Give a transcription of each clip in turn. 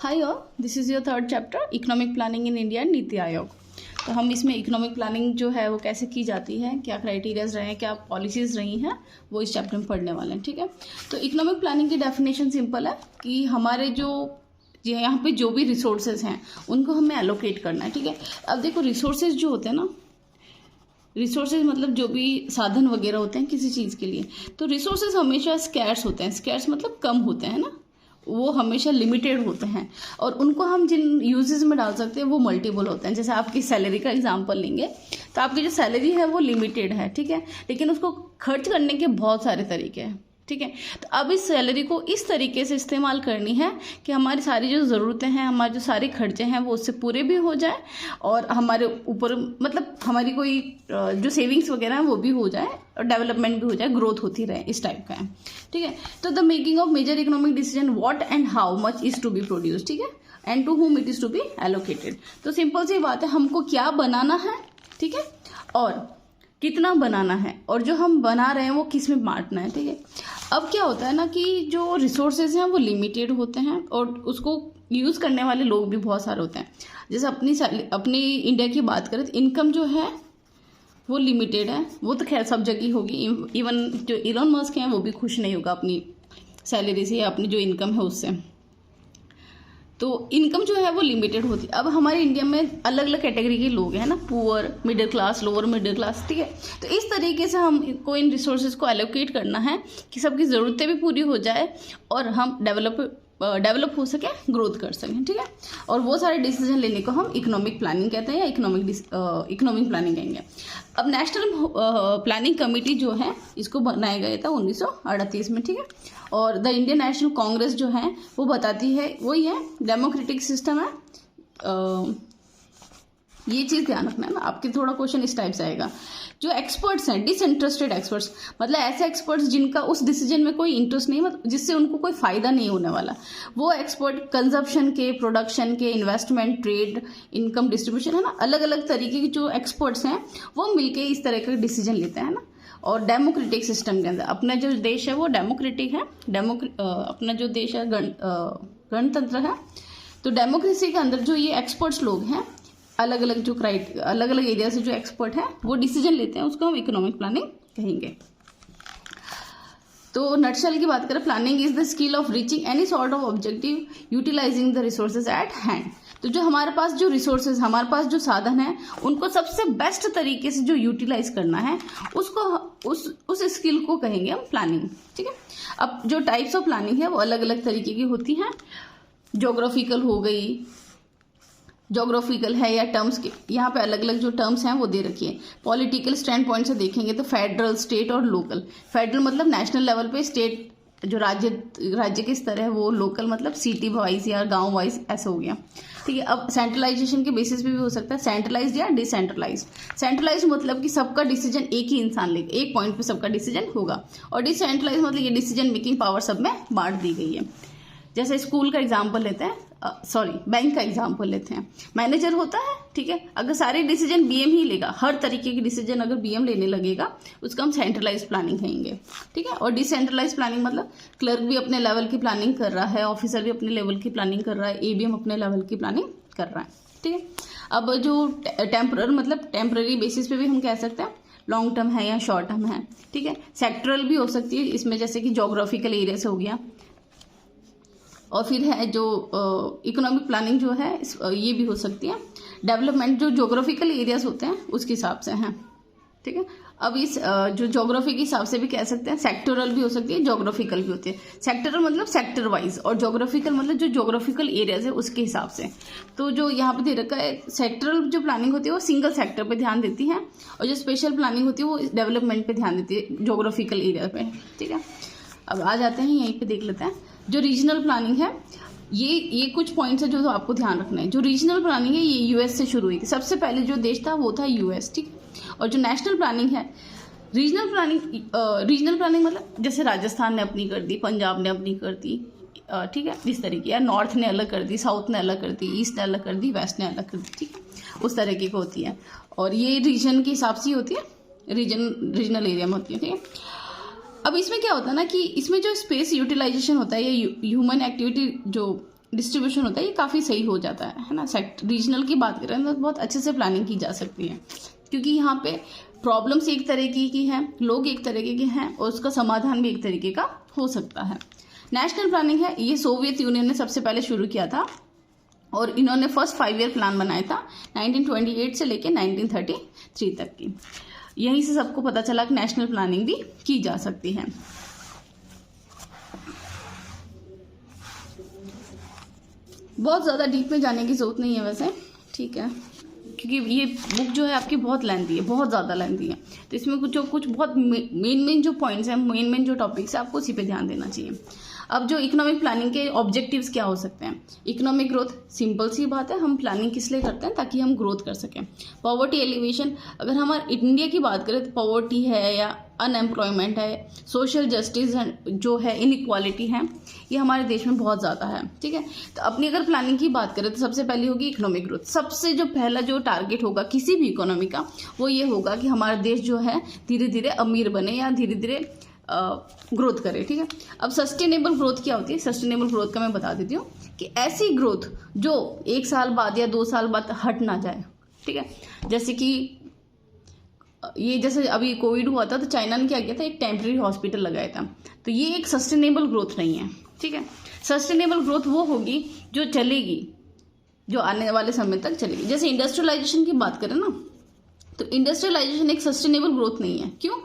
Hi all, this is your third chapter economic planning in India and NITI Aayog. तो हम इसमें economic planning जो है वो कैसे की जाती है, क्या क्राइटेरियाज रहे हैं, क्या पॉलिसीज़ रही हैं, वो इस चैप्टर में पढ़ने वाले हैं। ठीक है, तो इकोनॉमिक प्लानिंग की डेफिनेशन सिंपल है कि हमारे जो यहाँ पे जो भी रिसोर्सेज हैं उनको हमें एलोकेट करना है। ठीक है, अब देखो रिसोर्सेज जो होते हैं ना, रिसोर्सेज मतलब जो भी साधन वगैरह होते हैं किसी चीज़ के लिए, तो रिसोर्सेज हमेशा स्कैर्स होते हैं। स्कैर्स मतलब कम होते हैं ना, वो हमेशा लिमिटेड होते हैं और उनको हम जिन यूजेस में डाल सकते हैं वो मल्टीपल होते हैं। जैसे आपकी सैलरी का एग्जांपल लेंगे तो आपकी जो सैलरी है वो लिमिटेड है, ठीक है, लेकिन उसको खर्च करने के बहुत सारे तरीके हैं। ठीक है, तो अब इस सैलरी को इस तरीके से इस्तेमाल करनी है कि हमारी सारी जो ज़रूरतें हैं, हमारे जो सारे खर्चे हैं वो उससे पूरे भी हो जाए और हमारे ऊपर मतलब हमारी कोई जो सेविंग्स वगैरह है वो भी हो जाए और डेवलपमेंट भी हो जाए, ग्रोथ होती रहे, इस टाइप का है। ठीक है, तो the making of major economic decision what and how much is to be produce, ठीक है, and to whom it is to be allocated. तो सिंपल सी बात है, हमको क्या बनाना है, ठीक है, और कितना बनाना है और जो हम बना रहे हैं वो किस में बांटना है। ठीक है, अब क्या होता है ना कि जो रिसोर्सेज हैं वो लिमिटेड होते हैं और उसको यूज़ करने वाले लोग भी बहुत सारे होते हैं। जैसे अपनी इंडिया की बात करें तो इनकम जो है वो लिमिटेड है, वो तो खैर सब जगह होगी। इवन जो इलॉन मस्क हैं वो भी खुश नहीं होगा अपनी सैलरी से या अपनी जो इनकम है उससे, तो इनकम जो है वो लिमिटेड होती है। अब हमारे इंडिया में अलग अलग कैटेगरी के लोग हैं ना, poor, middle class, lower middle class. ठीक है, तो इस तरीके से हमको इन रिसोर्सेज को एलोकेट करना है कि सबकी ज़रूरतें भी पूरी हो जाए और हम डेवलप हो सके, ग्रोथ कर सकें। ठीक है, और वो सारे डिसीजन लेने को हम इकोनॉमिक प्लानिंग कहते हैं या इकोनॉमिक प्लानिंग कहेंगे। अब नेशनल प्लानिंग कमेटी जो है इसको बनाया गया था 1938 में। ठीक है, और द इंडियन नेशनल कांग्रेस जो है वो बताती है वही है, डेमोक्रेटिक सिस्टम है। ये चीज़ ध्यान रखना है ना, आपके थोड़ा क्वेश्चन इस टाइप से आएगा। जो एक्सपर्ट्स हैं, डिसइंटरेस्टेड एक्सपर्ट्स, मतलब ऐसे एक्सपर्ट्स जिनका उस डिसीजन में कोई इंटरेस्ट नहीं, मतलब जिससे उनको कोई फायदा नहीं होने वाला, वो एक्सपर्ट कंजप्शन के, प्रोडक्शन के, इन्वेस्टमेंट, ट्रेड, इनकम डिस्ट्रीब्यूशन, है ना, अलग अलग तरीके के जो एक्सपर्ट्स हैं वो मिलके इस तरह का डिसीजन लेते हैं ना। और डेमोक्रेटिक सिस्टम के अंदर अपना जो देश है वो डेमोक्रेटिक है, अपना जो देश है गणतंत्र है। तो डेमोक्रेसी के अंदर जो ये एक्सपर्ट्स लोग हैं, अलग अलग एरिया से जो एक्सपर्ट हैं वो डिसीजन लेते हैं, उसको हम इकोनॉमिक प्लानिंग कहेंगे। तो नटशेल की बात करें, planning is the skill of reaching any sort of objective utilizing the resources at hand. तो जो हमारे पास जो रिसोर्सेज, हमारे पास जो साधन है, उनको सबसे बेस्ट तरीके से जो यूटिलाइज करना है उसको उस स्किल को कहेंगे हम प्लानिंग। ठीक है, अब जो टाइप्स ऑफ प्लानिंग है वो अलग अलग तरीके की होती हैं। ज्योग्राफिकल हो गई, ज्योग्राफिकल है या टर्म्स के, यहाँ पे अलग अलग जो टर्म्स हैं वो दे रखी है। पॉलिटिकल स्टैंड पॉइंट से देखेंगे तो फेडरल, स्टेट और लोकल। फेडरल मतलब नेशनल लेवल पे, स्टेट जो राज्य के स्तर है वो, लोकल मतलब सिटी वाइज या गांव वाइज ऐसा हो गया। ठीक है, अब सेंट्रलाइजेशन के बेसिस पे भी हो सकता है, सेंट्रलाइज या डिसेंट्रलाइज। सेंट्रलाइज मतलब कि सबका डिसीजन एक ही इंसान लेगा, एक पॉइंट पे सबका डिसीजन होगा, और डिसेंट्रलाइज मतलब ये डिसीजन मेकिंग पावर सब में बांट दी गई है। जैसे स्कूल का एग्जाम्पल लेते हैं, बैंक का एग्जाम्पल लेते हैं। मैनेजर होता है, ठीक है, अगर सारे डिसीजन बीएम ही लेगा, हर तरीके के डिसीजन अगर बीएम लेने लगेगा उसको हम सेंट्रलाइज प्लानिंग कहेंगे। ठीक है, और डिसेंट्रलाइज प्लानिंग मतलब क्लर्क भी अपने लेवल की प्लानिंग कर रहा है, ऑफिसर भी अपने लेवल की प्लानिंग कर रहा है, एबीएम अपने लेवल की प्लानिंग कर रहा है। ठीक है, अब जो टेम्पररी बेसिस पे भी हम कह सकते हैं, लॉन्ग टर्म है या शॉर्ट टर्म है। ठीक है, सेक्टरल भी हो सकती है इसमें, जैसे कि जोग्राफिकल एरिया से हो गया। और फिर है जो इकोनॉमिक प्लानिंग जो है ये भी हो सकती है, डेवलपमेंट जो ज्योग्राफिकल एरियाज होते हैं उसके हिसाब से हैं। ठीक है, अब इस जो ज्योग्राफी के हिसाब से भी कह सकते हैं, सेक्टोरल भी हो सकती है, ज्योग्राफिकल भी होती है। सेक्टरल मतलब सेक्टर वाइज, और ज्योग्राफिकल मतलब जो ज्योग्राफिकल एरियाज है उसके हिसाब से। तो जो यहाँ पे दे रखा है, सेक्टरल जो प्लानिंग होती है वो सिंगल सेक्टर पे ध्यान देती है, और जो स्पेशल प्लानिंग होती है वो डेवलपमेंट पे ध्यान देती है, ज्योग्राफिकल एरिया पे। ठीक है, अब आ जाते हैं यहीं पे देख लेते हैं जो रीजनल प्लानिंग है। ये कुछ पॉइंट्स है जो आपको ध्यान रखना है। जो रीजनल प्लानिंग है ये यूएस से शुरू हुई थी, सबसे पहले जो देश था वो था यूएस। ठीक, और जो नेशनल प्लानिंग है, रीजनल प्लानिंग मतलब जैसे राजस्थान ने अपनी कर दी, पंजाब ने अपनी कर दी, ठीक है, इस तरीके, या नॉर्थ ने अलग कर दी, साउथ ने अलग कर दी, ईस्ट ने अलग कर दी, वेस्ट ने अलग कर दी। ठीक है, उस तरीके की होती है, और ये रीजन के हिसाब से ही होती है, रीजनल एरिया में होती है। ठीक है, अब इसमें क्या होता है ना कि इसमें जो स्पेस यूटिलाइजेशन होता है, ये ह्यूमन एक्टिविटी जो डिस्ट्रीब्यूशन होता है ये काफ़ी सही हो जाता है ना। रीजनल की बात करें तो बहुत अच्छे से प्लानिंग की जा सकती है, क्योंकि यहाँ पे प्रॉब्लम्स एक तरीके की हैं, लोग एक तरीके के हैं और उसका समाधान भी एक तरीके का हो सकता है। नेशनल प्लानिंग है, ये सोवियत यूनियन ने सबसे पहले शुरू किया था और इन्होंने फर्स्ट 5 ईयर प्लान बनाया था 1928 से लेकर 1933 तक की। यहीं से सबको पता चला कि नेशनल प्लानिंग भी की जा सकती है। बहुत ज़्यादा डीप में जाने की जरूरत नहीं है वैसे, ठीक है, क्योंकि ये बुक जो है आपकी बहुत लेंथी है, बहुत ज़्यादा लेंथी है, तो इसमें कुछ बहुत मेन जो पॉइंट्स हैं, मेन जो टॉपिक्स है, आपको उसी पे ध्यान देना चाहिए। अब जो इकोनॉमिक प्लानिंग के ऑब्जेक्टिव्स क्या हो सकते हैं? इकोनॉमिक ग्रोथ, सिंपल सी बात है, हम प्लानिंग किस लिए करते हैं? ताकि हम ग्रोथ कर सकें। पॉवर्टी एलिवेशन, अगर हमारे इंडिया की बात करें तो पॉवर्टी है या अनएम्प्लॉयमेंट है, सोशल जस्टिस जो है, इनइक्वालिटी है, ये हमारे देश में बहुत ज़्यादा है, ठीक है। तो अपनी अगर प्लानिंग की बात करें तो सबसे पहले होगी इकोनॉमिक ग्रोथ। सबसे जो पहला जो टारगेट होगा किसी भी इकोनॉमी का वो ये होगा कि हमारा देश जो है धीरे धीरे अमीर बने या धीरे धीरे ग्रोथ करे, ठीक है। अब सस्टेनेबल ग्रोथ क्या होती है? सस्टेनेबल ग्रोथ का मैं बता देती हूँ कि ऐसी ग्रोथ जो 1 साल बाद या 2 साल बाद हट ना जाए, ठीक है। जैसे कि ये जैसे अभी कोविड हुआ था तो चाइना ने क्या किया था, एक टेम्परेरी हॉस्पिटल लगाया था, तो ये एक सस्टेनेबल ग्रोथ नहीं है, ठीक है। सस्टेनेबल ग्रोथ वो होगी जो चलेगी, जो आने वाले समय तक चलेगी। जैसे इंडस्ट्रियलाइजेशन की बात करें ना, तो इंडस्ट्रियलाइजेशन एक सस्टेनेबल ग्रोथ नहीं है। क्यों?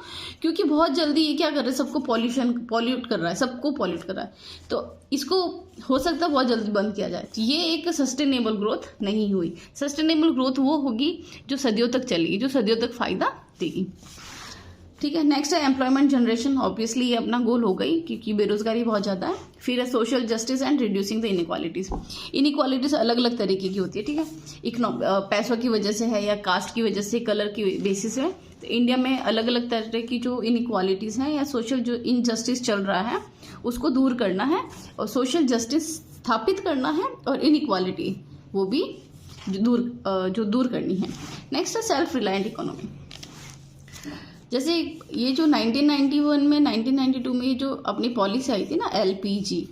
क्योंकि बहुत जल्दी ये क्या कर रहा है, सबको पॉल्यूट कर रहा है, सबको पॉल्यूट कर रहा है, तो इसको हो सकता है बहुत जल्दी बंद किया जाए। तो ये एक सस्टेनेबल ग्रोथ नहीं हुई। सस्टेनेबल ग्रोथ वो होगी जो सदियों तक चलेगी, जो सदियों तक फायदा देगी, ठीक है। नेक्स्ट है एम्प्लॉयमेंट जनरेशन, ऑब्वियसली ये अपना गोल हो गई क्योंकि बेरोजगारी बहुत ज़्यादा है। फिर है social justice and reducing the inequalities. Inequalities अलग अलग तरीके की होती है, ठीक है। पैसों की वजह से है या कास्ट की वजह से, कलर की बेसिस है। तो इंडिया में अलग अलग तरह की जो इनइक्वालिटीज हैं या सोशल जो इनजस्टिस चल रहा है उसको दूर करना है और सोशल जस्टिस स्थापित करना है और इनइक्वालिटी वो भी जो दूर करनी है। नेक्स्ट है सेल्फ रिलायंट इकोनॉमी। जैसे ये जो 1991 में 1992 में जो अपनी पॉलिसी आई थी ना LPG,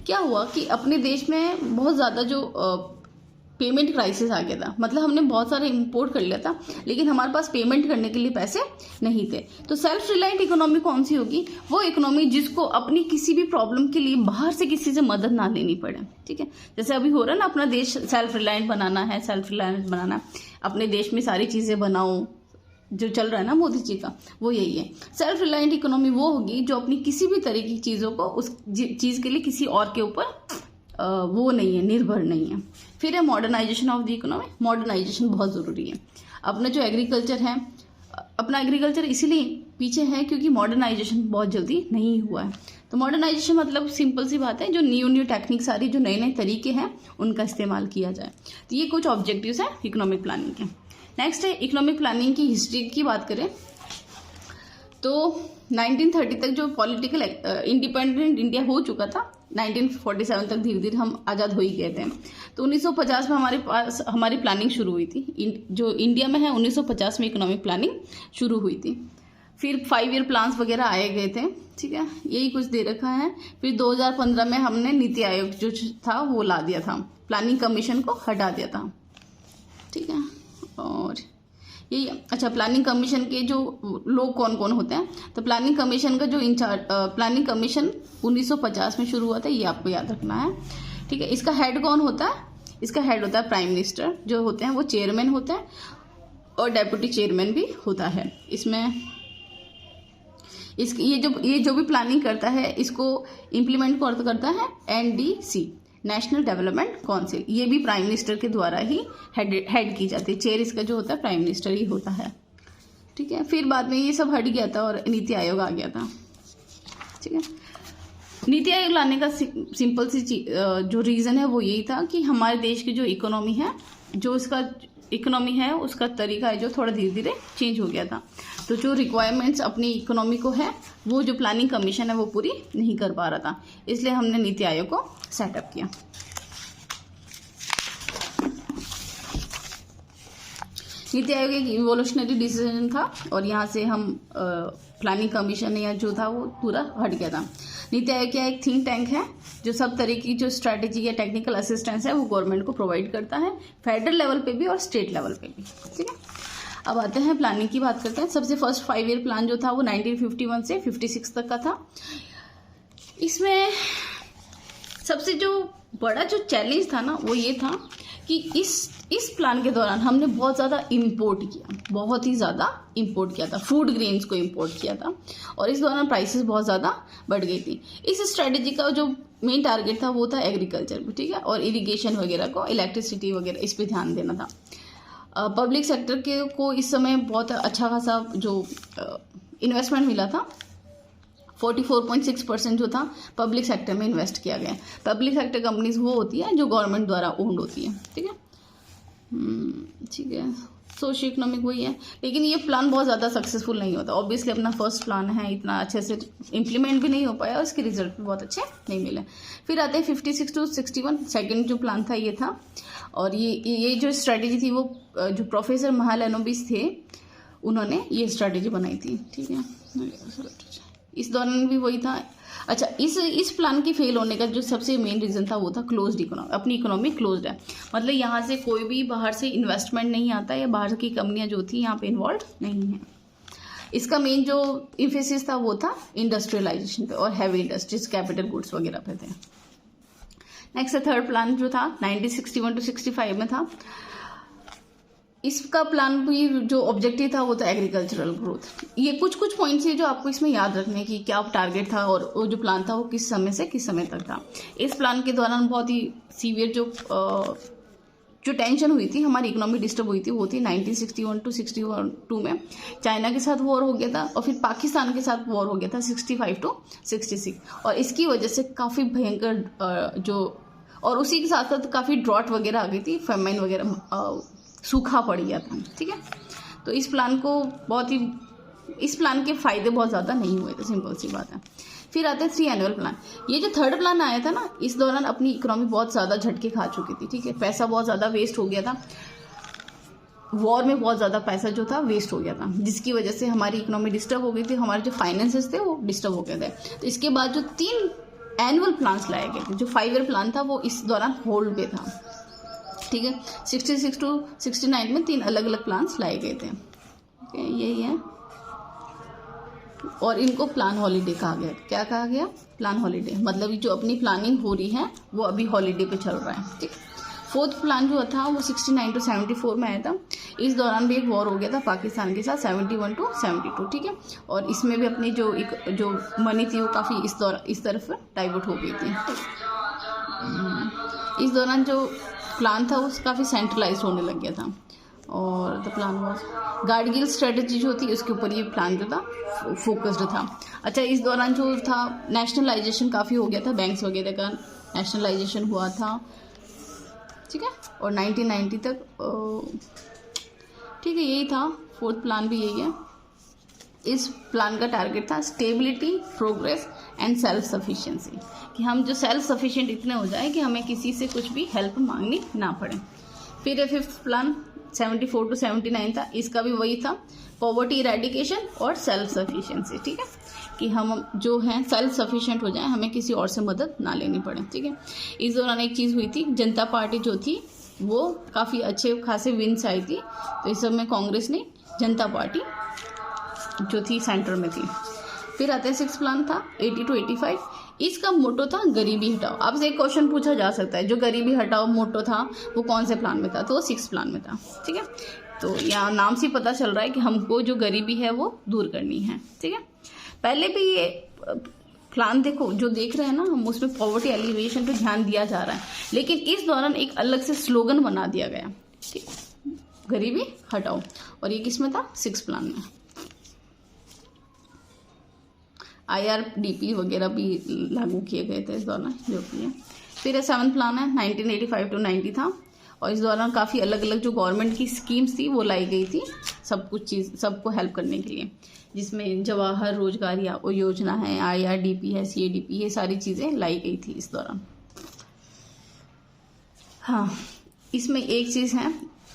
क्या हुआ कि अपने देश में बहुत ज़्यादा जो पेमेंट क्राइसिस आ गया था। मतलब हमने बहुत सारा इंपोर्ट कर लिया था लेकिन हमारे पास पेमेंट करने के लिए पैसे नहीं थे। तो सेल्फ रिलायंट इकोनॉमी कौन सी होगी? वो इकोनॉमी जिसको अपनी किसी भी प्रॉब्लम के लिए बाहर से किसी से मदद ना लेनी पड़े, ठीक है। जैसे अभी हो रहा है ना, अपना देश सेल्फ रिलायंट बनाना है, सेल्फ रिलायंट बनाना है, अपने देश में सारी चीज़ें बनाओ, जो चल रहा है ना मोदी जी का, वो यही है। सेल्फ रिलायंट इकोनॉमी वो होगी जो अपनी किसी भी तरह की चीज़ों को उस चीज़ के लिए किसी और के ऊपर वो नहीं है, निर्भर नहीं है। फिर है modernization of the economy. Modernization बहुत ज़रूरी है। अपना जो एग्रीकल्चर है, अपना एग्रीकल्चर इसीलिए पीछे है क्योंकि मॉडर्नाइजेशन बहुत जल्दी नहीं हुआ है। तो मॉडर्नाइजेशन मतलब सिंपल सी बात है, जो न्यू टेक्निक सारी जो नए नए तरीके हैं उनका इस्तेमाल किया जाए। तो ये कुछ ऑब्जेक्टिव्स हैं इकोनॉमिक प्लानिंग के। नेक्स्ट है इकोनॉमिक प्लानिंग की हिस्ट्री की बात करें तो 1930 तक जो पॉलिटिकल इंडिपेंडेंट इंडिया हो चुका था, 1947 तक धीरे धीरे हम आज़ाद हो ही गए थे। तो 1950 में हमारे पास हमारी प्लानिंग शुरू हुई थी। जो इंडिया में है 1950 में इकोनॉमिक प्लानिंग शुरू हुई थी। फिर 5 ईयर प्लान्स वगैरह आए गए थे, ठीक है, यही कुछ दे रखा है। फिर 2015 में हमने नीति आयोग जो था वो ला दिया था, प्लानिंग कमीशन को हटा दिया था, ठीक है। और यही, अच्छा, प्लानिंग कमीशन के जो लोग कौन कौन होते हैं, तो प्लानिंग कमीशन का जो इंचार्ज, प्लानिंग कमीशन 1950 में शुरू हुआ था, ये आपको याद रखना है, ठीक है। इसका हेड कौन होता है? इसका हेड होता है प्राइम मिनिस्टर, जो होते हैं वो चेयरमैन होते हैं और डेप्यूटी चेयरमैन भी होता है। इसमें ये जो भी प्लानिंग करता है इसको इम्प्लीमेंट कौन करता है? NDC, national development council. ये भी प्राइम मिनिस्टर के द्वारा ही हेड की जाती है। चेयर इसका जो होता है प्राइम मिनिस्टर ही होता है, ठीक है। फिर बाद में ये सब हट गया था और नीति आयोग आ गया था, ठीक है। नीति आयोग लाने का सिंपल सी जो रीज़न है वो यही था कि हमारे देश की जो इकोनॉमी है, जो इसका इकोनॉमी है उसका तरीका है जो थोड़ा धीरे धीरे चेंज हो गया था। तो जो रिक्वायरमेंट्स अपनी इकोनॉमी को है वो जो प्लानिंग कमीशन है वो पूरी नहीं कर पा रहा था, इसलिए हमने नीति आयोग को सेटअप किया। नीति आयोग एक इवोल्यूशनरी डिसीजन था और यहाँ से हम प्लानिंग कमीशन या जो था वो पूरा हट गया था। नीति आयोग क्या एक थिंक टैंक है जो सब तरह की जो स्ट्रैटेजी या टेक्निकल असिस्टेंस है वो गवर्नमेंट को प्रोवाइड करता है, फेडरल लेवल पे भी और स्टेट लेवल पे भी। ठीक है, अब आते हैं प्लानिंग की बात करते हैं। सबसे फर्स्ट 5 ईयर प्लान जो था वो 1951 से 56 तक का था। इसमें सबसे जो बड़ा जो चैलेंज था ना वो ये था कि इस प्लान के दौरान हमने बहुत ज़्यादा इम्पोर्ट किया, बहुत ही ज़्यादा इम्पोर्ट किया था, फूड ग्रेन्स को इम्पोर्ट किया था, और इस दौरान प्राइसेस बहुत ज़्यादा बढ़ गई थी। इस स्ट्रेटेजी का जो मेन टारगेट था वो था एग्रीकल्चर, ठीक है, और इरिगेशन वगैरह को, इलेक्ट्रिसिटी वगैरह, इस पे ध्यान देना था। पब्लिक सेक्टर के को इस समय बहुत अच्छा खासा जो इन्वेस्टमेंट मिला था, 44.6% जो था पब्लिक सेक्टर में इन्वेस्ट किया गया। पब्लिक सेक्टर कंपनीज वो होती है जो गवर्नमेंट द्वारा ओन्ड होती है। ठीक है, ठीक है, सोशियो इकोनॉमिक वही है, लेकिन ये प्लान बहुत ज़्यादा सक्सेसफुल नहीं होता। ऑब्वियसली अपना फर्स्ट प्लान है, इतना अच्छे से इम्प्लीमेंट भी नहीं हो पाया और इसके रिजल्ट भी बहुत अच्छे नहीं मिले। फिर आते हैं 56 to 61, सेकेंड जो प्लान था ये था, और ये जो स्ट्रैटेजी थी वो जो प्रोफेसर महालनोबिस थे उन्होंने ये स्ट्रैटेजी बनाई थी। ठीक है, इस दौरान भी वही था। अच्छा, इस प्लान के फेल होने का जो सबसे मेन रीज़न था वो था क्लोज्ड इकोनॉमी, अपनी इकोनॉमी क्लोज्ड है, मतलब यहाँ से कोई भी बाहर से इन्वेस्टमेंट नहीं आता, या बाहर की कंपनियाँ जो थी यहाँ पे इन्वॉल्व नहीं है। इसका मेन जो इम्फेसिस था वो था इंडस्ट्रियलाइजेशन पे और हैवी इंडस्ट्रीज, कैपिटल गुड्स वगैरह पे थे। नेक्स्ट थर्ड प्लान जो था 1961 to 65 में था। इसका प्लान भी जो ऑब्जेक्टिव था वो था एग्रीकल्चरल ग्रोथ। ये कुछ पॉइंट्स है जो आपको इसमें याद रखने की क्या टारगेट था और वो जो प्लान था वो किस समय से किस समय तक था। इस प्लान के दौरान बहुत ही सीवियर जो टेंशन हुई थी, हमारी इकोनॉमी डिस्टर्ब हुई थी, वो थी 1961 to 62 में। चाइना के साथ वॉर हो गया था और फिर पाकिस्तान के साथ वॉर हो गया था 65 to 66, और इसकी वजह से काफ़ी भयंकर और उसी के साथ साथ काफ़ी ड्रॉट वगैरह आ गई थी, फेमाइन वगैरह, सूखा पड़ गया था। ठीक है, तो इस प्लान के फायदे बहुत ज़्यादा नहीं हुए थे, सिंपल सी बात है। फिर आते हैं 3 एनुअल प्लान। ये जो थर्ड प्लान आया था ना, इस दौरान अपनी इकोनॉमी बहुत ज़्यादा झटके खा चुकी थी। ठीक है, पैसा बहुत ज़्यादा वेस्ट हो गया था, वॉर में बहुत ज़्यादा पैसा जो था वेस्ट हो गया था, जिसकी वजह से हमारी इकोनॉमी डिस्टर्ब हो गई थी, हमारे जो फाइनेंसेस थे वो डिस्टर्ब हो गए थे। तो इसके बाद जो 3 एनुअल प्लान्स लाए गए थे, जो 5 ईयर प्लान था वो इस दौरान होल्ड पे था। ठीक है, 66 to 69 में 3 अलग अलग प्लान्स लाए गए थे। यही है, और इनको प्लान हॉलीडे कहा गया। क्या कहा गया? प्लान हॉलीडे, मतलब जो अपनी प्लानिंग हो रही है वो अभी हॉलीडे पे चल रहा है। ठीक, फोर्थ प्लान जो था वो 69 to 74 में आया था। इस दौरान भी एक वॉर हो गया था पाकिस्तान के साथ 71 to 72। ठीक है, और इसमें भी अपनी जो मनी थी वो काफ़ी इस तरफ डाइवर्ट हो गई थी। इस दौरान जो प्लान था वो काफ़ी सेंट्रलाइज होने लग गया था, और the plan was Gadgil strategy जो थी उसके ऊपर ये प्लान जो था फोकस्ड था। अच्छा, इस दौरान जो था नेशनलाइजेशन काफ़ी हो गया था, बैंक्स वगैरह का नेशनलाइजेशन हुआ था। ठीक है, और 1990 तक ठीक है, यही था। फोर्थ प्लान भी यही है। इस प्लान का टारगेट था stability, progress and self sufficiency, कि हम जो सेल्फ सफिशिएंट इतने हो जाए कि हमें किसी से कुछ भी हेल्प मांगनी ना पड़े। फिर फिफ्थ प्लान 74 to 79 था। इसका भी वही था, पॉवर्टी इरेडिकेशन और सेल्फ सफिशिएंसी। ठीक है, कि हम जो हैं सेल्फ सफिशिएंट हो जाएं, हमें किसी और से मदद ना लेनी पड़े। ठीक है, इस दौरान एक चीज़ हुई थी, जनता पार्टी जो थी वो काफ़ी अच्छे खासे विन्स आई थी, तो इस समय कांग्रेस ने जनता पार्टी जो थी सेंटर में थी। फिर आते हैं 6 प्लान था 80 to 85। इसका मोटो था गरीबी हटाओ। आपसे एक क्वेश्चन पूछा जा सकता है, जो गरीबी हटाओ मोटो था वो कौन से प्लान में था? तो 6 प्लान में था। ठीक है, तो यहाँ नाम से पता चल रहा है कि हमको जो गरीबी है वो दूर करनी है। ठीक है, पहले भी ये प्लान देखो जो देख रहे हैं ना हम, उसमें पॉवर्टी एलिवेशन पे ध्यान दिया जा रहा है, लेकिन इस दौरान एक अलग से स्लोगन बना दिया गया, ठीक, गरीबी हटाओ, और ये किस में था? 6 प्लान में। IRDP वगैरह भी लागू किए गए थे इस दौरान, जो भी है। फिर 7 प्लान है 1985 to 90 था, और इस दौरान काफ़ी अलग अलग जो गवर्नमेंट की स्कीम्स थी वो लाई गई थी, सबको हेल्प करने के लिए, जिसमें जवाहर रोजगार योजना है, IRDP है, CADP, ये सारी चीज़ें लाई गई थी इस दौरान। हाँ, इसमें एक चीज़ है,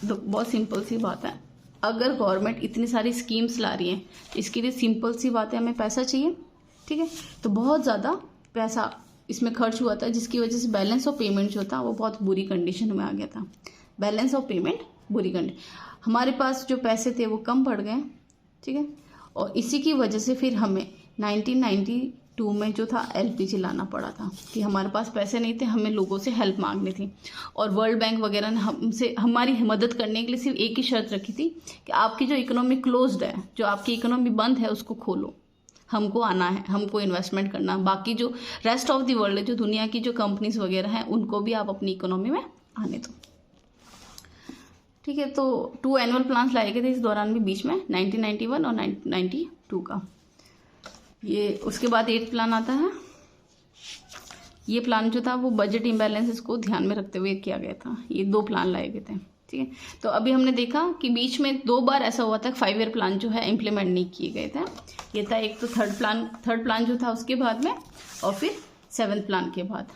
तो बहुत सिंपल सी बात है, अगर गवर्नमेंट इतनी सारी स्कीम्स ला रही है इसके लिए सिंपल सी बात है, हमें पैसा चाहिए। ठीक है, तो बहुत ज़्यादा पैसा इसमें खर्च हुआ था, जिसकी वजह से बैलेंस ऑफ पेमेंट जो था वो बहुत बुरी कंडीशन में आ गया था। बैलेंस ऑफ पेमेंट बुरी कंडीशन, हमारे पास जो पैसे थे वो कम पड़ गए, ठीक है। और इसी की वजह से फिर हमें 1992 में जो था एलपीजी लाना पड़ा था, कि हमारे पास पैसे नहीं थे, हमें लोगों से हेल्प मांगनी थी। और वर्ल्ड बैंक वगैरह ने हमसे हमारी मदद करने के लिए सिर्फ एक ही शर्त रखी थी कि आपकी जो इकोनॉमी क्लोज्ड है, जो आपकी इकोनॉमी बंद है, उसको खोलो, हमको आना है, हमको इन्वेस्टमेंट करना। बाकी जो रेस्ट ऑफ द वर्ल्ड है, जो दुनिया की जो कंपनीज वगैरह हैं, उनको भी आप अपनी इकोनॉमी में आने दो, ठीक है। तो 2 एनुअल प्लान्स लाए गए थे इस दौरान भी, बीच में 1991 और 1992 का। ये उसके बाद 8th प्लान आता है। ये प्लान जो था वो बजट इम्बैलेंसेस को ध्यान में रखते हुए किया गया था। ये 2 प्लान लाए गए थे, ठीक है। तो अभी हमने देखा कि बीच में 2 बार ऐसा हुआ था 5 ईयर प्लान जो है इम्प्लीमेंट नहीं किए गए थे। ये था एक तो थर्ड प्लान जो था उसके बाद में, और फिर 7th प्लान के बाद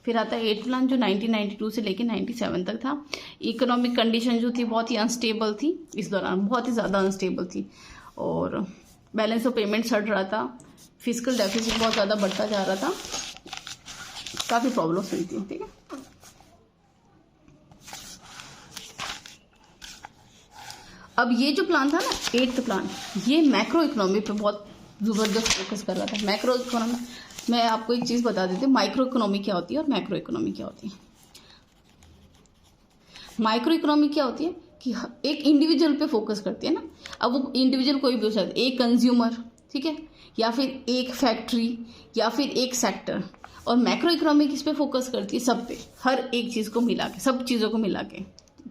फिर आता है 8th प्लान जो 1992 से लेकर 97 तक था। इकोनॉमिक कंडीशन जो थी बहुत ही अनस्टेबल थी, इस दौरान बहुत ही ज़्यादा अनस्टेबल थी, और बैलेंस ऑफ पेमेंट सड़ रहा था, फिजिकल डेफिसिट बहुत ज़्यादा बढ़ता जा रहा था, काफ़ी प्रॉब्लम्स हुई थी, ठीक है। अब ये जो प्लान था ना 8th प्लान, ये मैक्रो इकोनॉमी पे बहुत ज़बरदस्त फोकस कर रहा था। मैक्रो इकोनॉमी, मैं आपको एक चीज़ बता देती हूँ, माइक्रो इकोनॉमी क्या होती है और मैक्रो इकोनॉमी क्या होती है। माइक्रो इकोनॉमी क्या होती है कि एक इंडिविजुअल पे फोकस करती है ना। अब वो इंडिविजुअल कोई भी हो सकता है, एक कंज्यूमर, ठीक है, या फिर एक फैक्ट्री, या फिर एक सेक्टर। और मैक्रो इकोनॉमी किस पे फोकस करती है, सब पे, हर एक चीज़ को मिला के, सब चीज़ों को मिला के,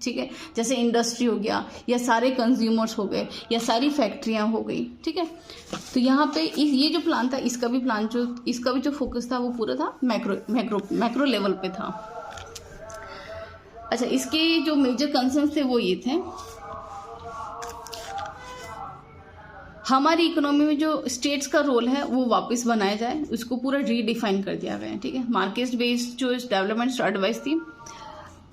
ठीक है। जैसे इंडस्ट्री हो गया, या सारे कंज्यूमर्स हो गए, या सारी फैक्ट्रियां हो गई, ठीक है। तो यहाँ पे ये जो प्लान था, इसका भी जो फोकस था वो पूरा था मैक्रो लेवल पे था। अच्छा, इसके जो मेजर कंसर्न्स थे वो ये थे, हमारी इकोनॉमी में जो स्टेट्स का रोल है वो वापस बनाया जाए, उसको पूरा रीडिफाइन कर दिया गया है, ठीक है। मार्केट बेस्ड जो डेवलपमेंट स्ट्रैटेजी थी,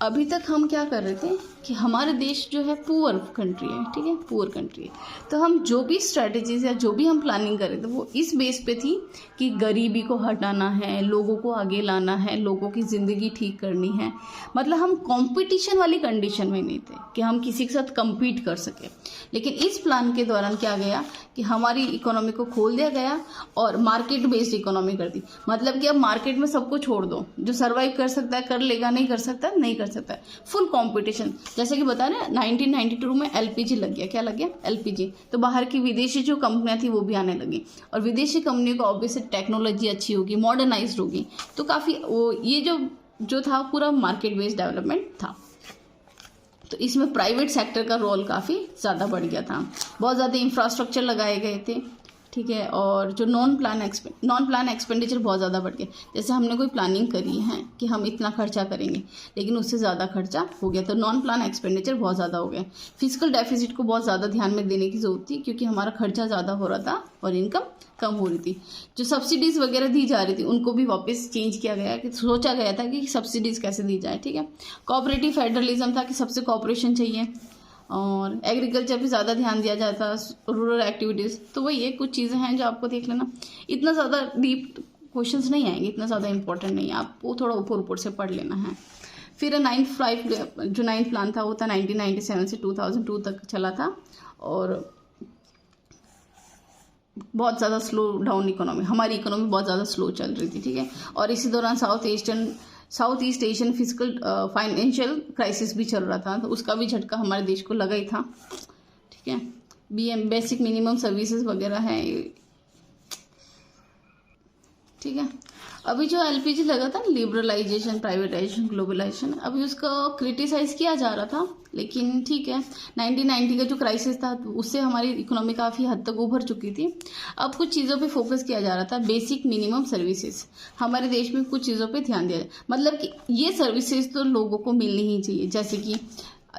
अभी तक हम क्या कर रहे थे कि हमारे देश जो है पुअर कंट्री है, ठीक है, पुअर कंट्री है। तो हम जो भी स्ट्रैटेजीज या जो भी हम प्लानिंग कर रहे थे वो इस बेस पे थी कि गरीबी को हटाना है, लोगों को आगे लाना है, लोगों की ज़िंदगी ठीक करनी है। मतलब हम कंपटीशन वाली कंडीशन में नहीं थे कि हम किसी के साथ compete कर सके। लेकिन इस प्लान के दौरान क्या गया कि हमारी इकोनॉमी को खोल दिया गया और मार्केट बेस्ड इकोनॉमी कर दी। मतलब कि अब मार्केट में सबको छोड़ दो, जो सर्वाइव कर सकता है कर लेगा, नहीं कर सकता नहीं कर सकता, फुल कंपटीशन। जैसे कि बता रहे 1992 में एलपीजी लग गया, क्या लग गया, एलपीजी। तो बाहर की विदेशी जो कंपनियां थी वो भी आने लगी, और विदेशी कंपनियों को ऑब्वियसली टेक्नोलॉजी अच्छी होगी, मॉडर्नाइज्ड होगी, तो काफ़ी ये जो था पूरा मार्केट बेस्ड डेवलपमेंट था। तो इसमें प्राइवेट सेक्टर का रोल काफ़ी ज़्यादा बढ़ गया था, बहुत ज़्यादा इंफ्रास्ट्रक्चर लगाए गए थे, ठीक है। और जो नॉन प्लान एक्सपेंडिचर बहुत ज़्यादा बढ़ गया। जैसे हमने कोई प्लानिंग करी है कि हम इतना खर्चा करेंगे, लेकिन उससे ज़्यादा खर्चा हो गया, तो नॉन प्लान एक्सपेंडिचर बहुत ज़्यादा हो गया। फिजिकल डेफिसिट को बहुत ज़्यादा ध्यान में देने की ज़रूरत थी, क्योंकि हमारा खर्चा ज़्यादा हो रहा था और इनकम कम हो रही थी। जो सब्सिडीज़ वगैरह दी जा रही थी उनको भी वापस चेंज किया गया, कि सोचा गया था कि सब्सिडीज़ कैसे दी जाए, ठीक है। कोऑपरेटिव फेडरलिज्म था कि सबसे कोऑपरेशन चाहिए, और एग्रीकल्चर पे ज़्यादा ध्यान दिया जाता, रूरल एक्टिविटीज़। तो वही है, कुछ चीज़ें हैं जो आपको देख लेना, इतना ज़्यादा डीप क्वेश्चंस नहीं आएंगे, इतना ज़्यादा इंपॉर्टेंट नहीं है, आपको थोड़ा ऊपर से पढ़ लेना है। फिर 9th प्लान था वो था 1997 से 2002 तक चला था, और बहुत ज़्यादा स्लो डाउन इकोनॉमी, हमारी इकोनॉमी बहुत ज़्यादा स्लो चल रही थी, ठीक है। और इसी दौरान south east Asian physical financial crisis भी चल रहा था, तो उसका भी झटका हमारे देश को लगा ही था, ठीक है। बेसिक मिनिमम सर्विसेज वगैरह हैं, ठीक है। अभी जो एलपीजी लगा था ना, लिबरलाइजेशन, प्राइवेटाइजेशन, ग्लोबलाइजेशन, अभी उसका क्रिटिसाइज किया जा रहा था, लेकिन ठीक है। 1990 का जो क्राइसिस था उससे हमारी इकोनॉमी काफ़ी हद तक उभर चुकी थी। अब कुछ चीज़ों पे फोकस किया जा रहा था, बेसिक मिनिमम सर्विसेज, हमारे देश में कुछ चीज़ों पे ध्यान दिया जाए, मतलब कि ये सर्विसेज तो लोगों को मिलनी ही चाहिए, जैसे कि